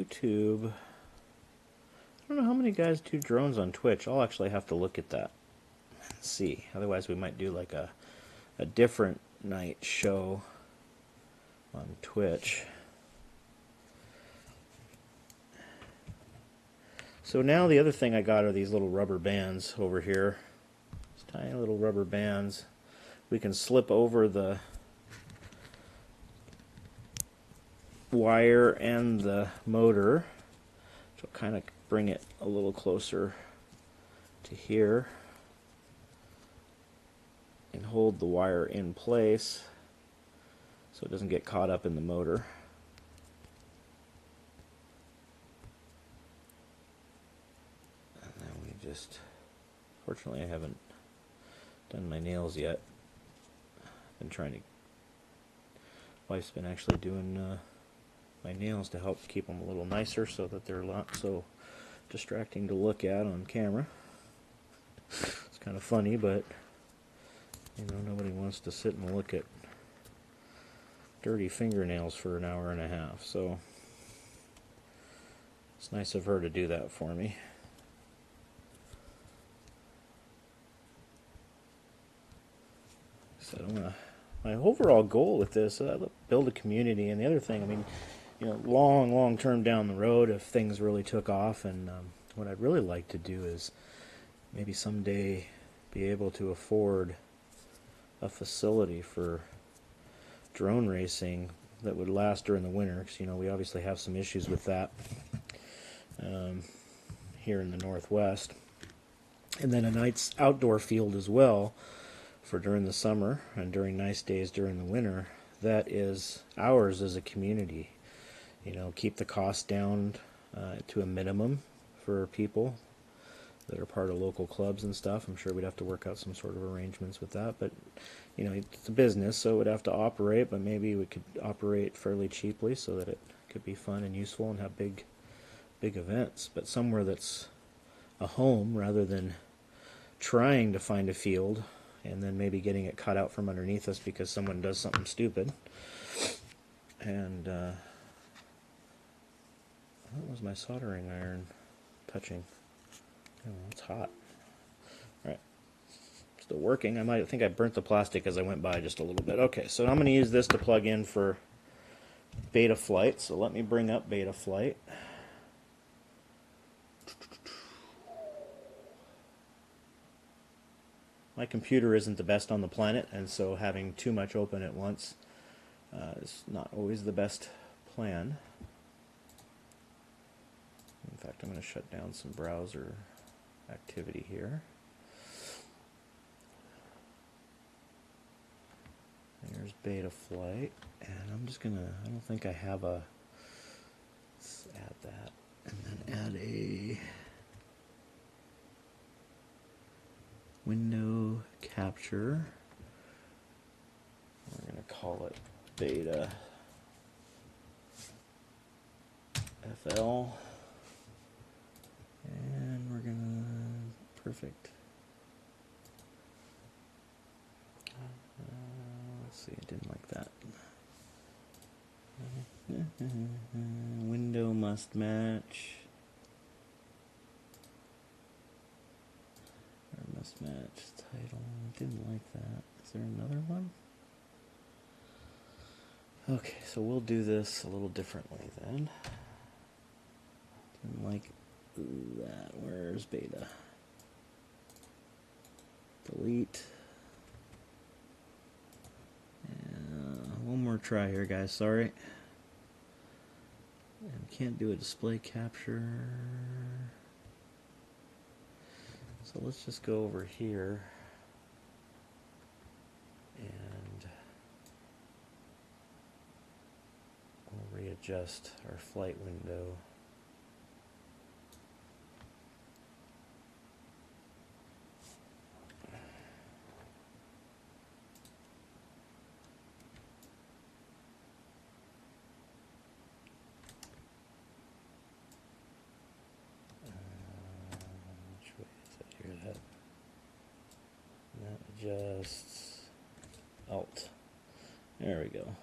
S1: YouTube. I don't know how many guys do drones on Twitch. I'll actually have to look at that and see. Otherwise, we might do like a different night show on Twitch. So now the other thing I got are these little rubber bands over here. These tiny little rubber bands. We can slip over the wire and the motor, which will kind of bring it a little closer to here and hold the wire in place so it doesn't get caught up in the motor. And then we just, fortunately I haven't done my nails yet. I've been trying to, wife's been actually doing my nails to help keep them a little nicer so that they're not so distracting to look at on camera. It's kind of funny, but you know, nobody wants to sit and look at dirty fingernails for an hour and a half, so it's nice of her to do that for me. So my overall goal with this, build a community, and the other thing, I mean, you know, long term down the road, if things really took off, and what I'd really like to do is maybe someday be able to afford a facility for drone racing that would last during the winter, because you know we obviously have some issues with that here in the Northwest, and then a nice outdoor field as well for during the summer and during nice days during the winter. That is ours as a community. You know, keep the cost down to a minimum for people that are part of local clubs and stuff. I'm sure we'd have to work out some sort of arrangements with that, but you know, it's a business, so it would have to operate, but maybe we could operate fairly cheaply so that it could be fun and useful and have big events, but somewhere that's a home rather than trying to find a field and then maybe getting it cut out from underneath us because someone does something stupid. And what was my soldering iron touching? Oh, it's hot. Alright, still working. I think I burnt the plastic as I went by just a little bit. Okay, so I'm going to use this to plug in for betaflight, so let me bring up betaflight. My computer isn't the best on the planet, and so having too much open at once is not always the best plan. In fact, I'm going to shut down some browser activity here. There's betaflight, and I'm just going to, I don't think I have a, let's add that, and then add a window capture. We're going to call it beta FL, and we're going to, perfect. Let's see, I didn't like that. Window must match. Or must match title. Didn't like that. Is there another one? Okay, so we'll do this a little differently then. Didn't like that. Where's beta? Delete. One more try here, guys. Sorry. And can't do a display capture. So let's just go over here and we'll readjust our flight window. Just Alt. There we go.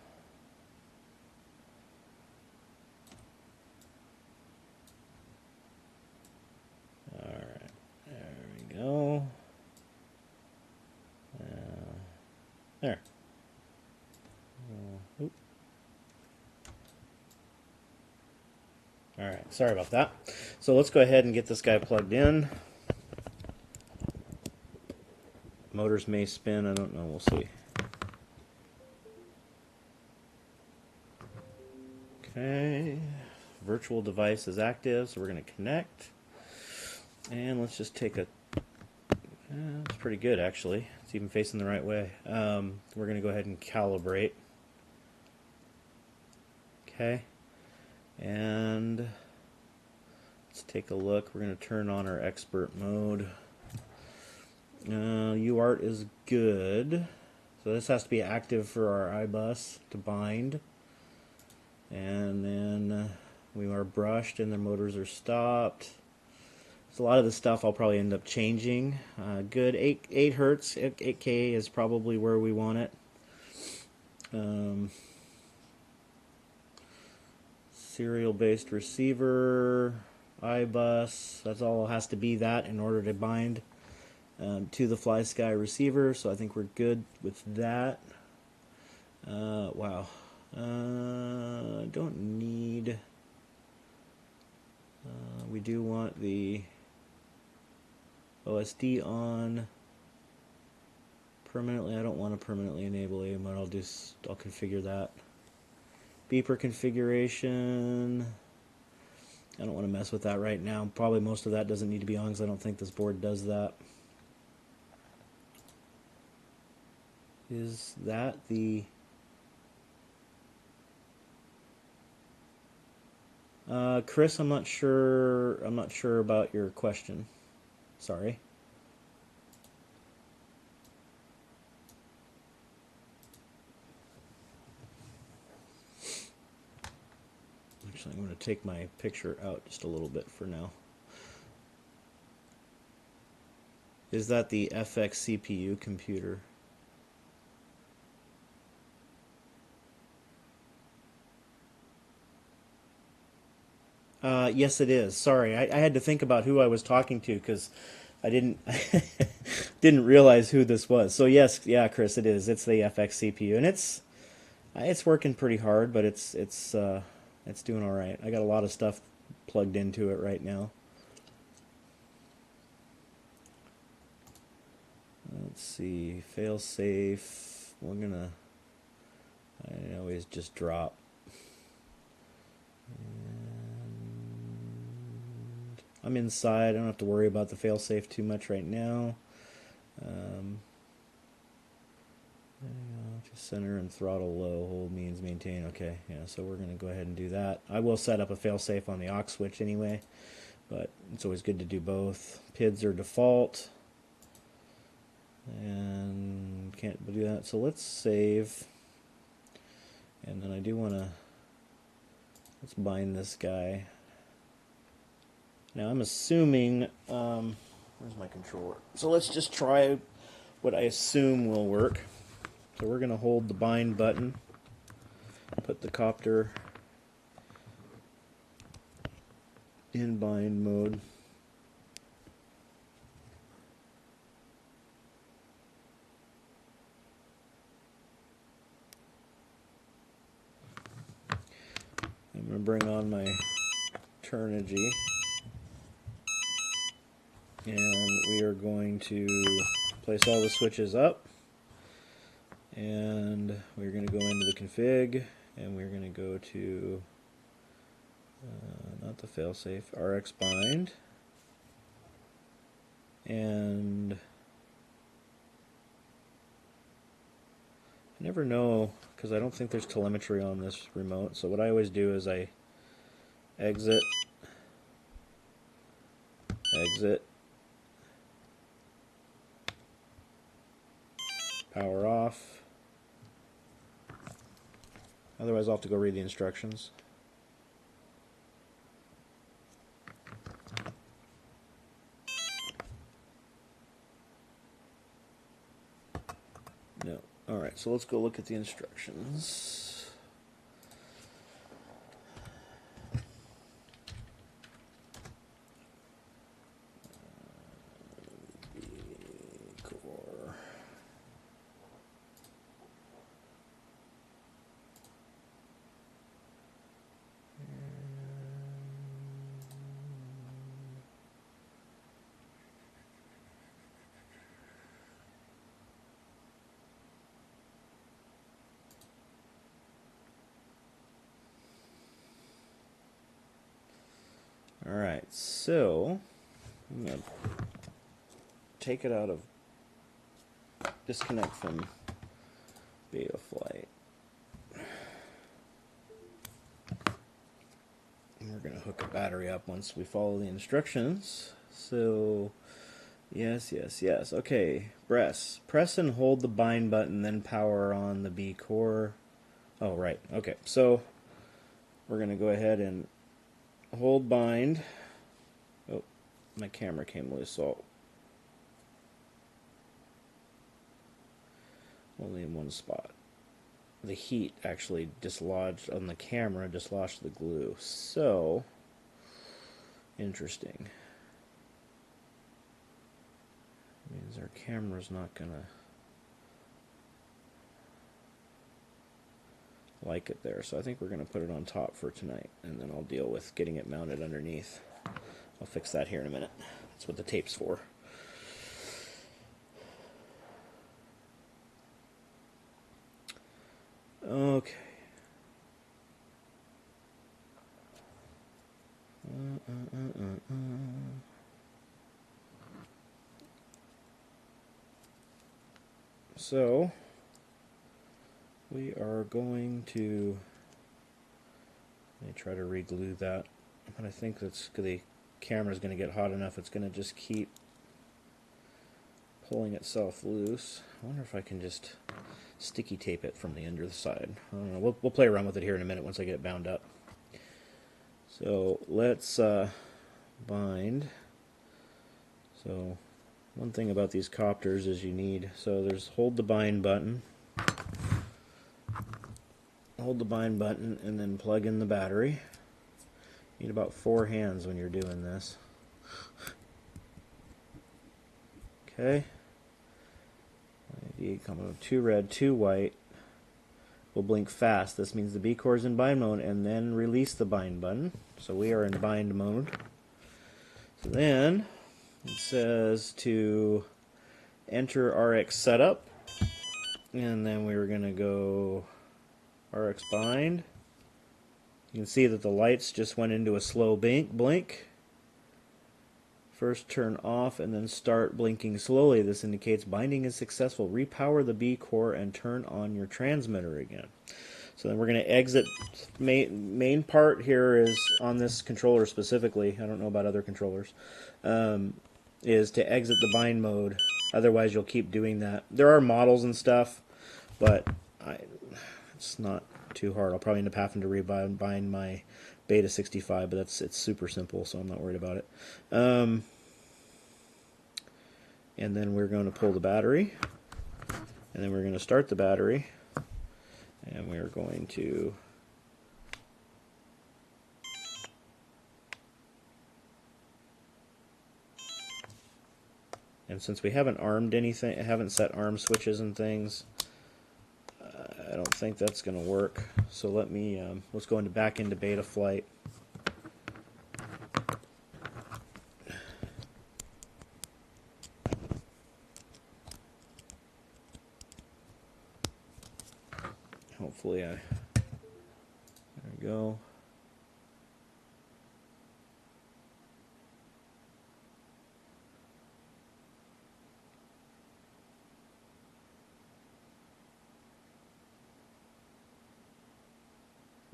S1: There. Oop. Alright, sorry about that. So let's go ahead and get this guy plugged in. Motors may spin, I don't know, we'll see. Okay, virtual device is active, so we're going to connect. And let's just take a, it's pretty good actually, it's even facing the right way. We're going to go ahead and calibrate. Okay, and let's take a look. We're going to turn on our expert mode. UART is good, so this has to be active for our iBus to bind. And then we are brushed and the motors are stopped. So a lot of the stuff I'll probably end up changing. Good, 8 hertz, 8K is probably where we want it. Serial-based receiver, iBus, that's all has to be that in order to bind to the FlySky receiver, so I think we're good with that. Wow. I don't need, we do want the OSD on permanently. I don't want to permanently enable AIM, but I'll configure that. Beeper configuration, I don't want to mess with that right now. Probably most of that doesn't need to be on because I don't think this board does that. Is that the Chris, I'm not sure about your question. Sorry. Actually, I'm going to take my picture out just a little bit for now. Is that the FX CPU computer? Yes, it is. Sorry, I had to think about who I was talking to because I didn't didn't realize who this was. So yes, yeah, Chris, it is. It's the FX CPU, and it's working pretty hard, but it's doing all right. I got a lot of stuff plugged into it right now. Let's see, fail safe. We're gonna. I always just drop. I'm inside. I don't have to worry about the failsafe too much right now. Just center and throttle low. Hold means maintain. Okay, yeah. So we're going to go ahead and do that. I will set up a failsafe on the aux switch anyway, but it's always good to do both. PIDs are default, and can't do that. So let's save, and then I do want to. Let's bind this guy. Now I'm assuming, where's my controller? So let's just try what I assume will work. So we're going to hold the bind button, put the copter in bind mode. I'm going to bring on my Turnigy. And we are going to place all the switches up, and we're going to go into the config, and we're going to go to not the failsafe, RX bind, and I never know because I don't think there's telemetry on this remote. So what I always do is I exit, power off. Otherwise I'll have to go read the instructions. No. Alright, so let's go look at the instructions. BeeCore. Alright, so I'm going to take it out of, disconnect from betaflight. And we're going to hook a battery up once we follow the instructions. So, yes. Okay, press and hold the bind button, then power on the BeeCore. Oh, right. Okay, so we're going to go ahead and hold bind. Oh, my camera came loose, so only in one spot. The heat actually dislodged on the camera, dislodged the glue. So, interesting. Means our camera's not gonna like it there. So I think we're gonna put it on top for tonight, and then I'll deal with getting it mounted underneath. I'll fix that here in a minute. That's what the tape's for. Okay. So we are going to, let me try to re-glue that, but I think that's the camera's going to get hot enough. It's going to just keep pulling itself loose. I wonder if I can just sticky tape it from the under the side. I don't know. We'll play around with it here in a minute once I get it bound up. So let's bind. So one thing about these copters is you need, so there's hold the bind button, and then plug in the battery. You need about 4 hands when you're doing this. Okay. ID coming with 2 red, 2 white. Will blink fast. This means the BeeCore is in bind mode, and then release the bind button. So we are in bind mode. So then it says to enter RX setup, and then we're going to go RX bind. You can see that the lights just went into a slow blink. First turn off and then start blinking slowly. This indicates binding is successful. Repower the BeeCore and turn on your transmitter again. So then we're going to exit. Main part here is on this controller specifically. I don't know about other controllers. Is to exit the bind mode. Otherwise, you'll keep doing that. There are models and stuff, but it's not too hard. I'll probably end up having to rebind my Beta 65, but it's super simple, so I'm not worried about it. And then we're going to pull the battery, and then we're going to start the battery, and we're going to and since we haven't armed anything, haven't set arm switches and things, I don't think that's going to work. So let's go back into betaflight. Hopefully there we go.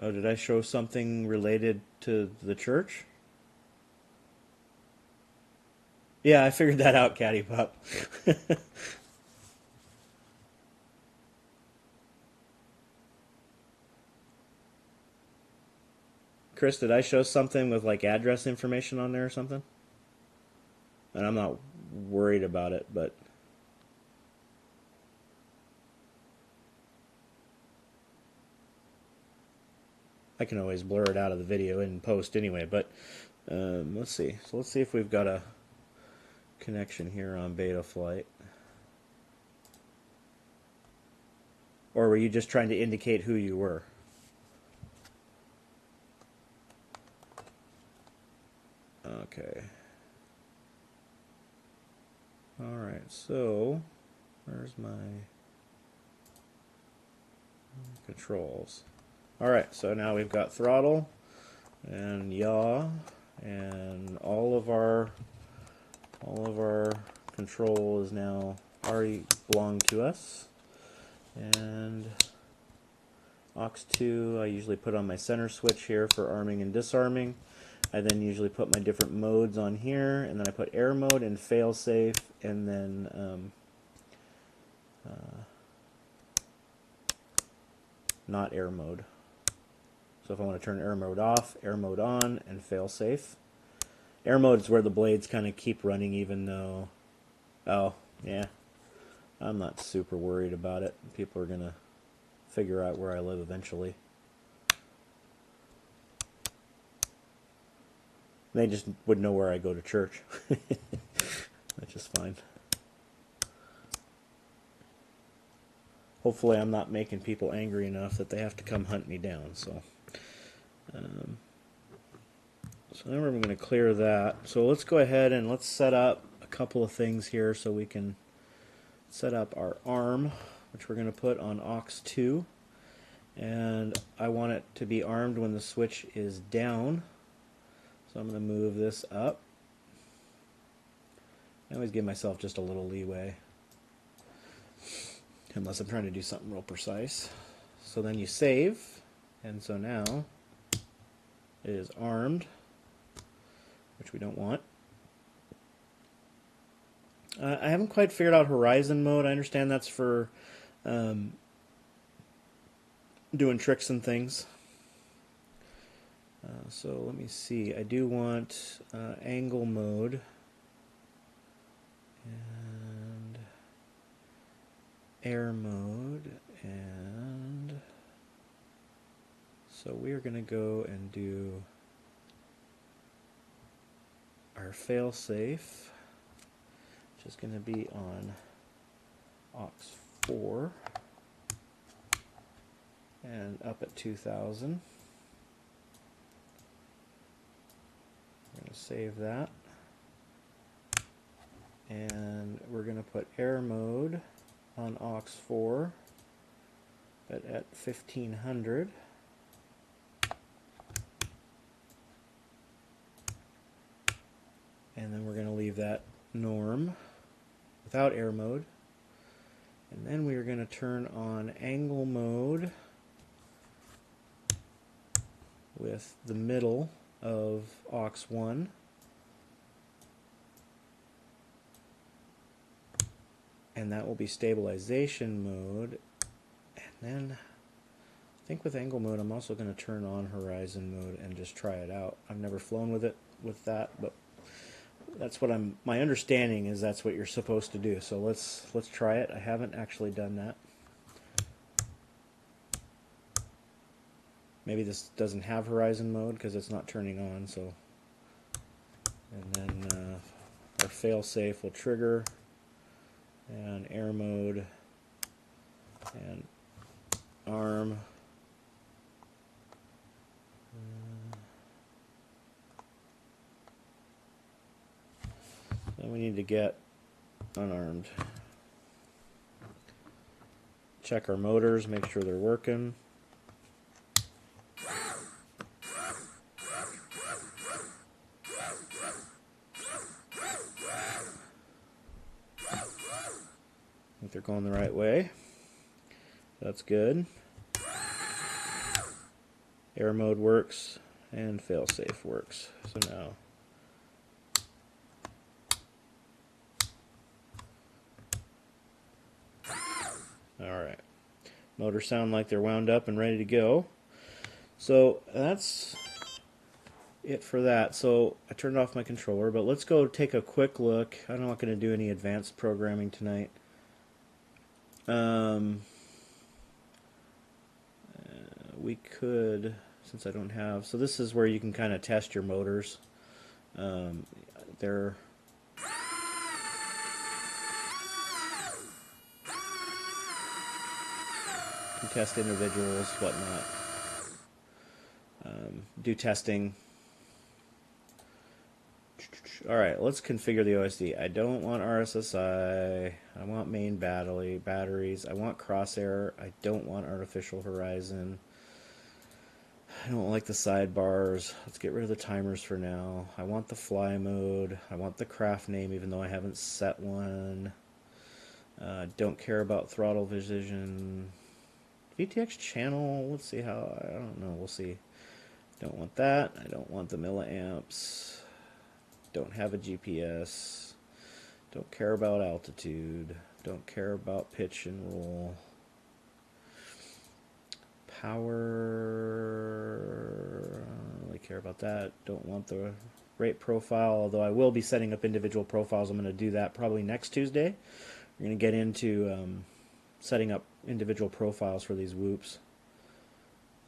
S1: Oh, did I show something related to the church? Yeah, I figured that out, Catty Pup. Chris, did I show something with like address information on there or something? And I'm not worried about it, but I can always blur it out of the video in post anyway. But let's see. So let's see if we've got a connection here on betaflight. Or were you just trying to indicate who you were? Okay. Alright, so where's my controls? Alright, so now we've got throttle and yaw and all of our control is now already belong to us. And aux2 I usually put on my center switch here for arming and disarming. I then usually put my different modes on here, and then I put air mode and fail safe, and then not air mode. So if I want to turn air mode off, air mode on, and fail safe. Air mode is where the blades kind of keep running, even though, oh yeah, I'm not super worried about it. People are gonna figure out where I live eventually. They just would know where I go to church. That's just fine. Hopefully I'm not making people angry enough that they have to come hunt me down. So now we're going to clear that. So let's go ahead and let's set up a couple of things here so we can set up our arm, which we're going to put on aux2. And I want it to be armed when the switch is down. So I'm going to move this up. I always give myself just a little leeway, unless I'm trying to do something real precise. So then you save, and so now it is armed, which we don't want. I haven't quite figured out horizon mode. I understand that's for doing tricks and things. So let me see. I do want angle mode and air mode, and so we are going to go and do our failsafe, which is going to be on aux4 and up at 2000. We're going to save that, and we're going to put air mode on aux4 but at 1500. And then we're going to leave that norm without air mode. And then we are going to turn on angle mode with the middle of aux1. And that will be stabilization mode. And then I think with angle mode I'm also going to turn on horizon mode and just try it out. I've never flown with it with that, but that's what my understanding is that's what you're supposed to do. So let's try it. I haven't actually done that. Maybe this doesn't have horizon mode because it's not turning on. So, and then our fail safe will trigger, and air mode and arm. Then we need to get unarmed. Check our motors, make sure they're working. I think they're going the right way. That's good. Air mode works and failsafe works. So now alright. Motors sound like they're wound up and ready to go. So that's it for that. So I turned off my controller, but let's go take a quick look. I'm not going to do any advanced programming tonight. We could, since I don't have, so this is where you can kind of test your motors. They're you can test individuals, whatnot. Do testing. Alright, let's configure the OSD. I don't want RSSI. I want main batteries. I want crosshair. I don't want artificial horizon. I don't like the sidebars. Let's get rid of the timers for now. I want the fly mode. I want the craft name, even though I haven't set one. Don't care about throttle precision. VTX channel, let's see how, I don't know, we'll see. Don't want that. I don't want the milliamps. Don't have a GPS. Don't care about altitude. Don't care about pitch and roll. Power, I don't really care about that. Don't want the rate profile, although I will be setting up individual profiles. I'm going to do that probably next Tuesday. We're going to get into setting up individual profiles for these whoops.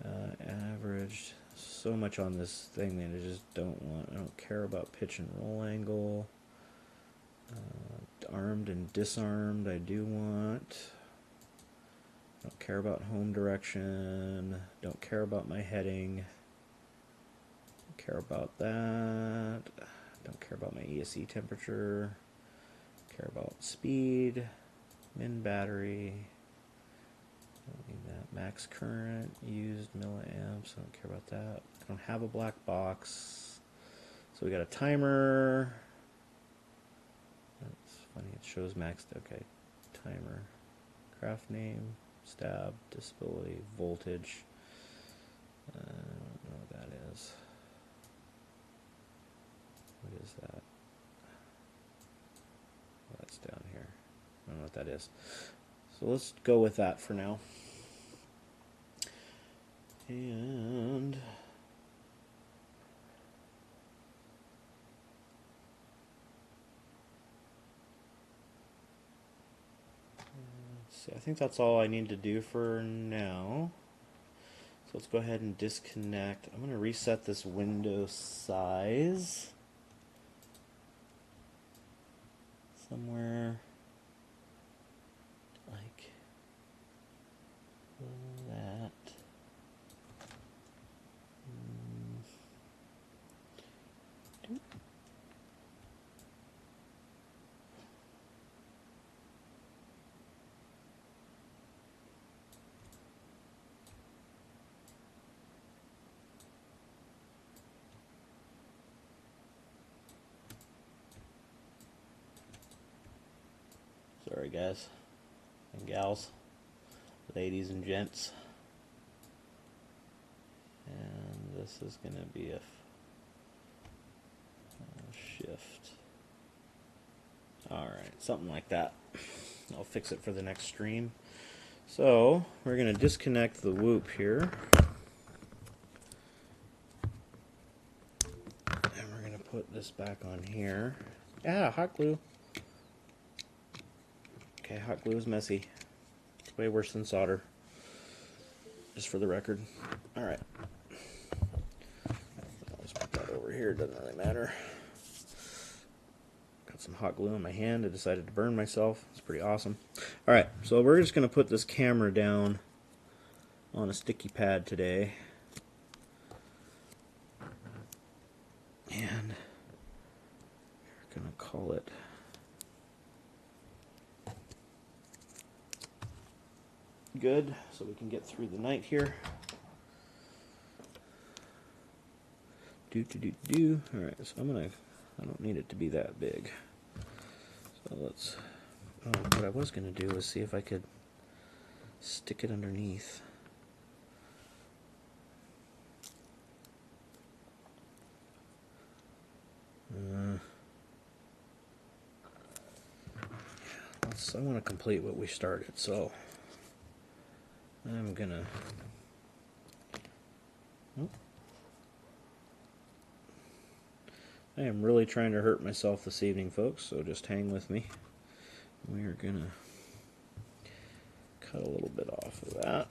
S1: Averaged, so much on this thing that I just don't want. I don't care about pitch and roll angle. Armed and disarmed, I do want. Don't care about home direction. Don't care about my heading. Don't care about that. Don't care about my ESC temperature. Don't care about speed. Min battery. Don't need that. Max current. Used milliamps. I don't care about that. I don't have a black box. So we got a timer. That's funny. It shows maxed. Okay. Timer. Craft name. Stab, disability, voltage. I don't know what that is. What is that? Oh, that's down here. I don't know what that is. So let's go with that for now. And I think that's all I need to do for now. So let's go ahead and disconnect. I'm going to reset this window size somewhere like that. Sorry guys and gals, ladies and gents. And this is going to be a shift. Alright, something like that. I'll fix it for the next stream. So, we're going to disconnect the whoop here. And we're going to put this back on here. Ah, hot glue. Okay, hot glue is messy. It's way worse than solder. Just for the record. Alright. I'll just put that over here, doesn't really matter. Got some hot glue in my hand. I decided to burn myself. It's pretty awesome. Alright, so we're just going to put this camera down on a sticky pad today. And we're going to call it good, so we can get through the night here. Alright, so I don't need it to be that big. So let's, what I was going to do was see if I could stick it underneath. I want to complete what we started, so I'm gonna I am really trying to hurt myself this evening, folks, so just hang with me. We are gonna cut a little bit off of that.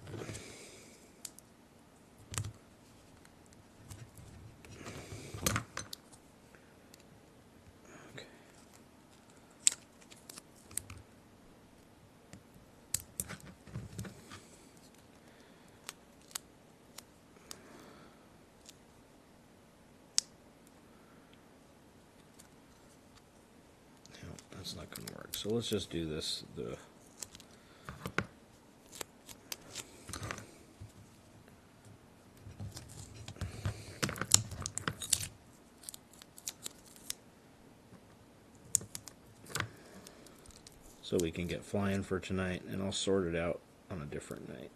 S1: That's not going to work. So let's just do this. so we can get flying for tonight, and I'll sort it out on a different night.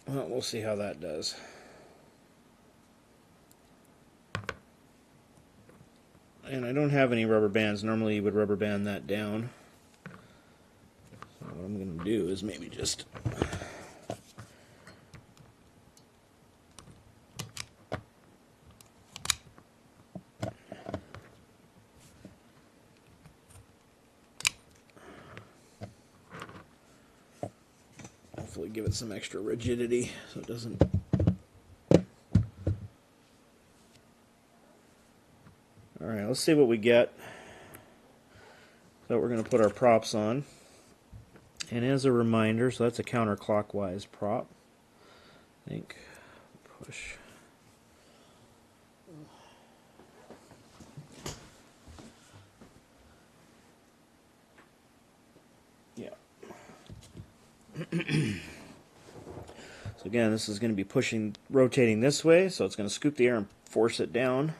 S1: Well, we'll see how that does. And I don't have any rubber bands. Normally you would rubber band that down. So what I'm going to do is maybe just hopefully give it some extra rigidity so it doesn't. Alright, let's see what we get. So we're going to put our props on. And as a reminder, so that's a counterclockwise prop. I think push. Yeah. So again, this is going to be rotating this way, so it's going to scoop the air and force it down.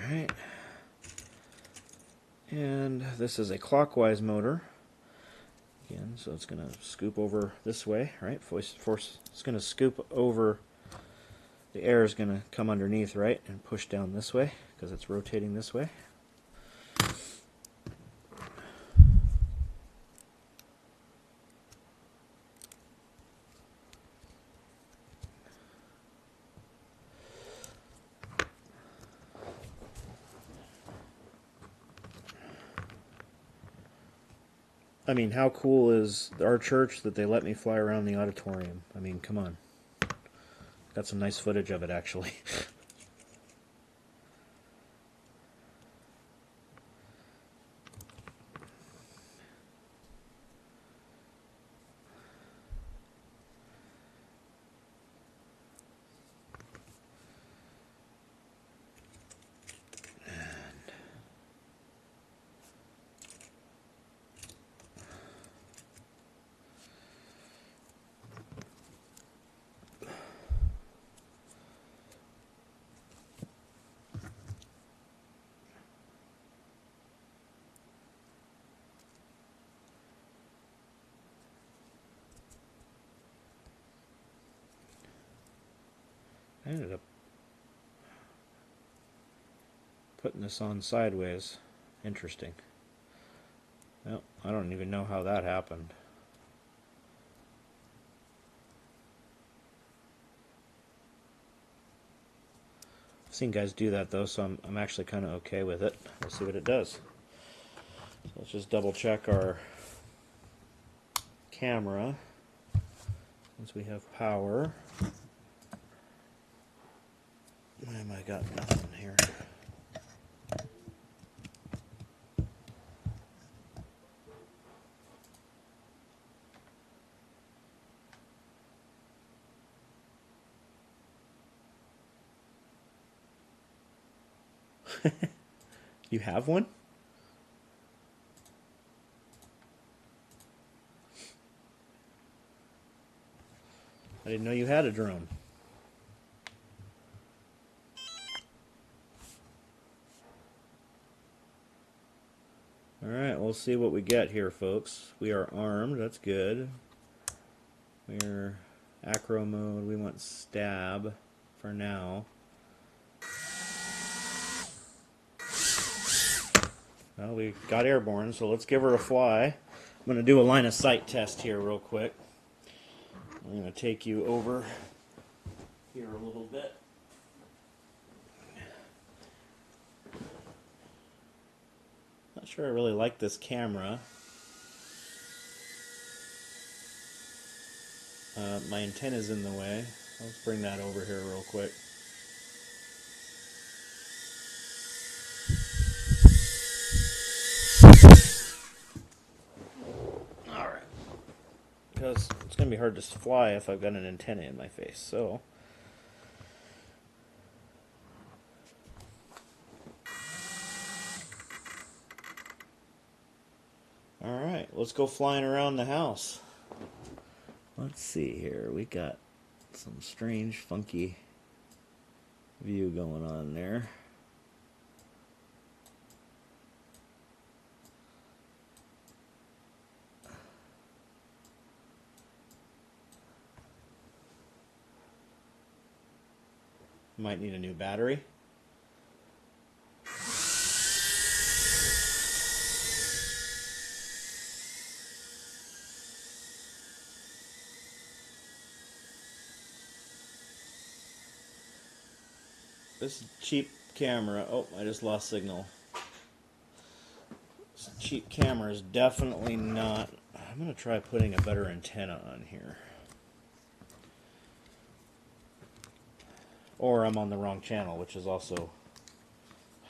S1: Alright. And this is a clockwise motor. Again, so it's going to scoop over this way, right? It's going to scoop over. The air is going to come underneath, right, and push down this way because it's rotating this way. I mean, how cool is our church that they let me fly around the auditorium? I mean, come on. Got some nice footage of it, actually. I ended up putting this on sideways. Interesting. Well, I don't even know how that happened. I've seen guys do that though, so I'm actually kind of okay with it. We'll see what it does. So let's just double check our camera since we have power. Why am I got nothing here? You have one? I didn't know you had a drone. Alright, we'll see what we get here, folks. We are armed, that's good. We're acro mode, we want stab for now. Well, we got airborne, so let's give her a fly. I'm going to do a line of sight test here real quick. I'm going to take you over here a little bit. Not sure I really like this camera. My antenna's in the way. Let's bring that over here real quick. Alright. Because it's going to be hard to fly if I've got an antenna in my face. So, alright, let's go flying around the house. Let's see here. We got some strange, funky view going on there. Might need a new battery. This cheap camera, oh, I just lost signal. This cheap camera is definitely not, I'm going to try putting a better antenna on here. Or I'm on the wrong channel, which is also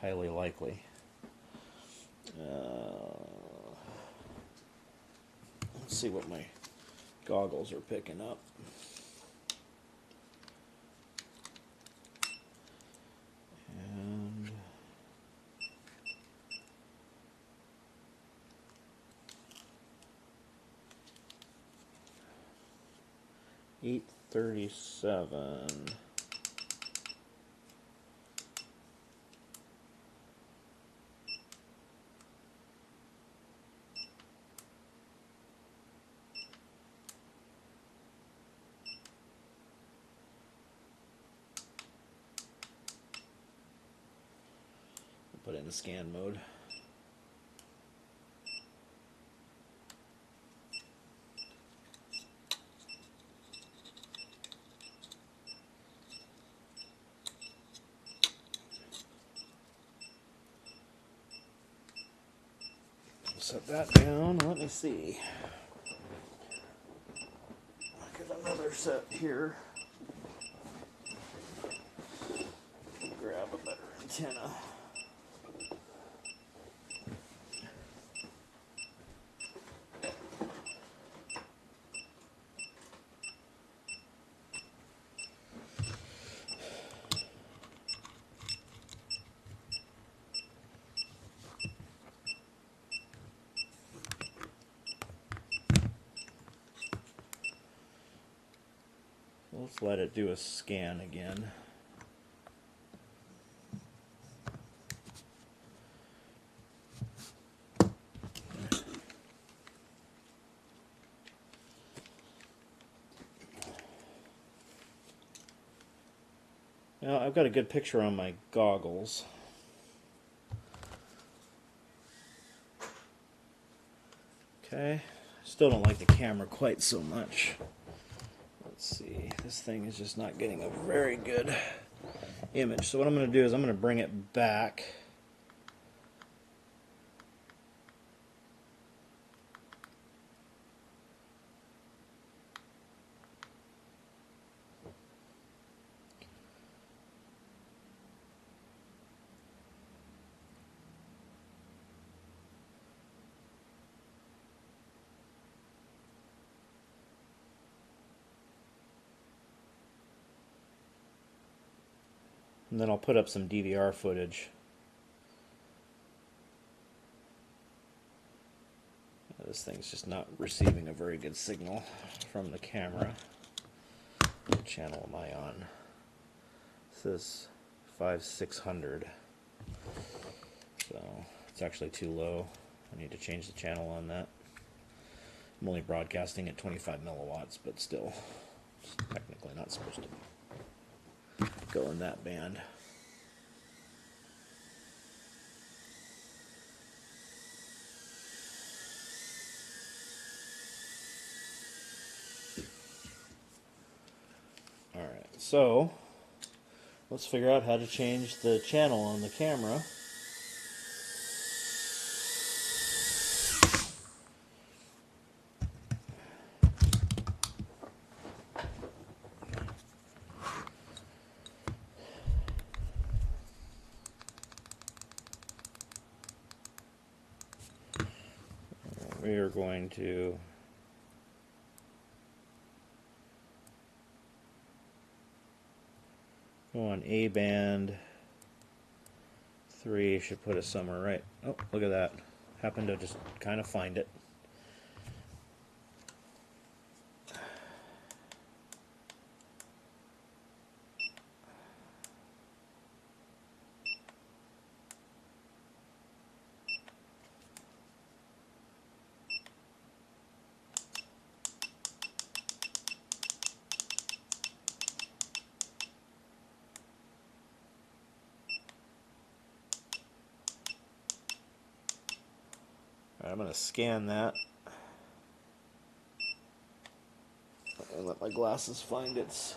S1: highly likely. Let's see what my goggles are picking up. And 837. Put it in scan mode. Set that down. Let me see. Look at another set here. Grab a better antenna. Let's let it do a scan again. Now I've got a good picture on my goggles. Okay, still don't like the camera quite so much. Let's see, this thing is just not getting a very good image. So what I'm going to do is I'm going to bring it back. And then I'll put up some DVR footage. This thing's just not receiving a very good signal from the camera. What channel am I on? This is 5600. So it's actually too low. I need to change the channel on that. I'm only broadcasting at 25 milliwatts, but still, it's technically not supposed to be. Go in that band. Alright, so let's figure out how to change the channel on the camera. we are going to go on A band 3. Should put it somewhere right. Oh, look at that. Happened to just kind of find it. I'm going to scan that and let my glasses find its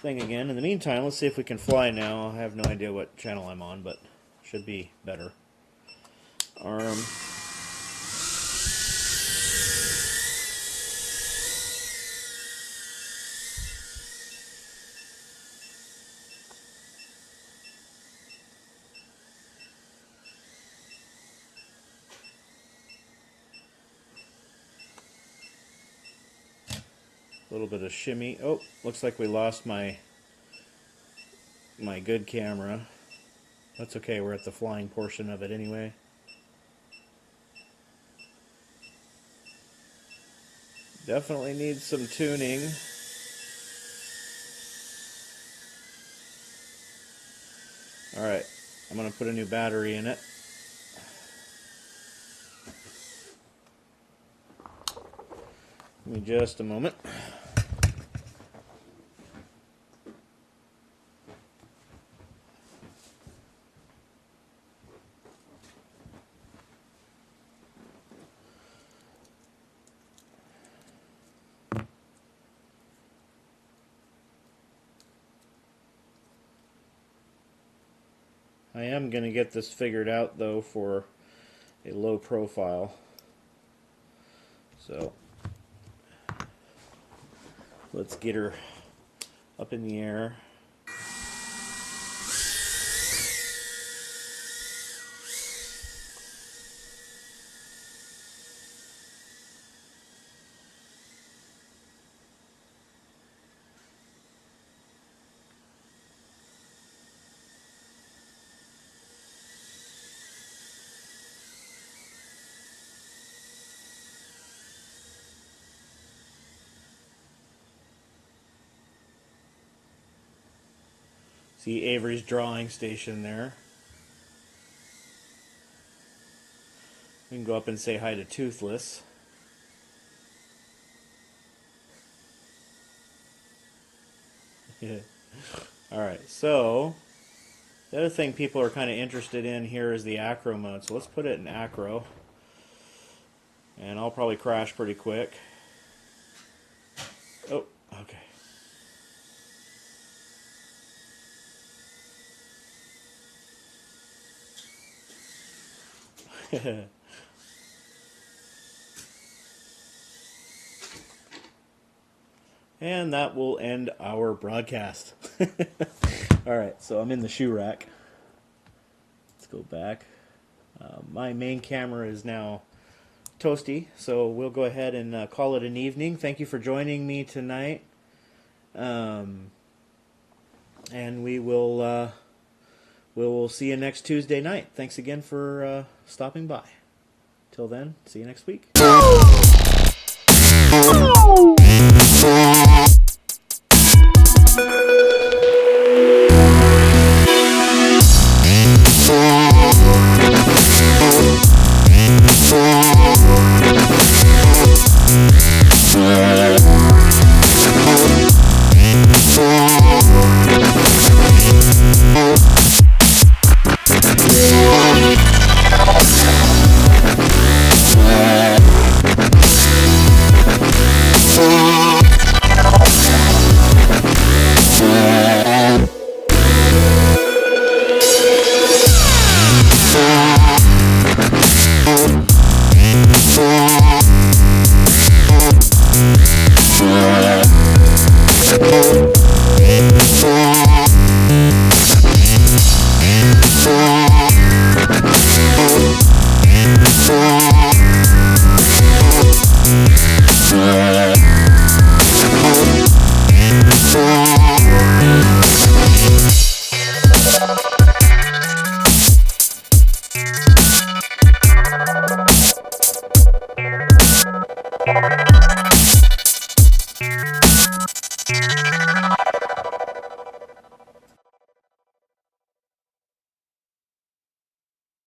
S1: thing again. In the meantime, let's see if we can fly now. I have no idea what channel I'm on, but should be better. Arm. A little bit of shimmy. Oh, looks like we lost my good camera. That's okay, we're at the flying portion of it anyway. Definitely needs some tuning. Alright, I'm going to put a new battery in it. Give me just a moment. I am going to get this figured out though for a low profile. So let's get her up in the air. See Avery's drawing station there. We can go up and say hi to Toothless. Yeah. Alright, so the other thing people are kind of interested in here is the acro mode. So let's put it in acro. And I'll probably crash pretty quick. Oh, okay. And that will end our broadcast. Alright, so I'm in the shoe rack. Let's go back. My main camera is now toasty, so we'll go ahead and call it an evening. Thank you for joining me tonight. And we will see you next Tuesday night. Thanks again for stopping by. Till then, see you next week.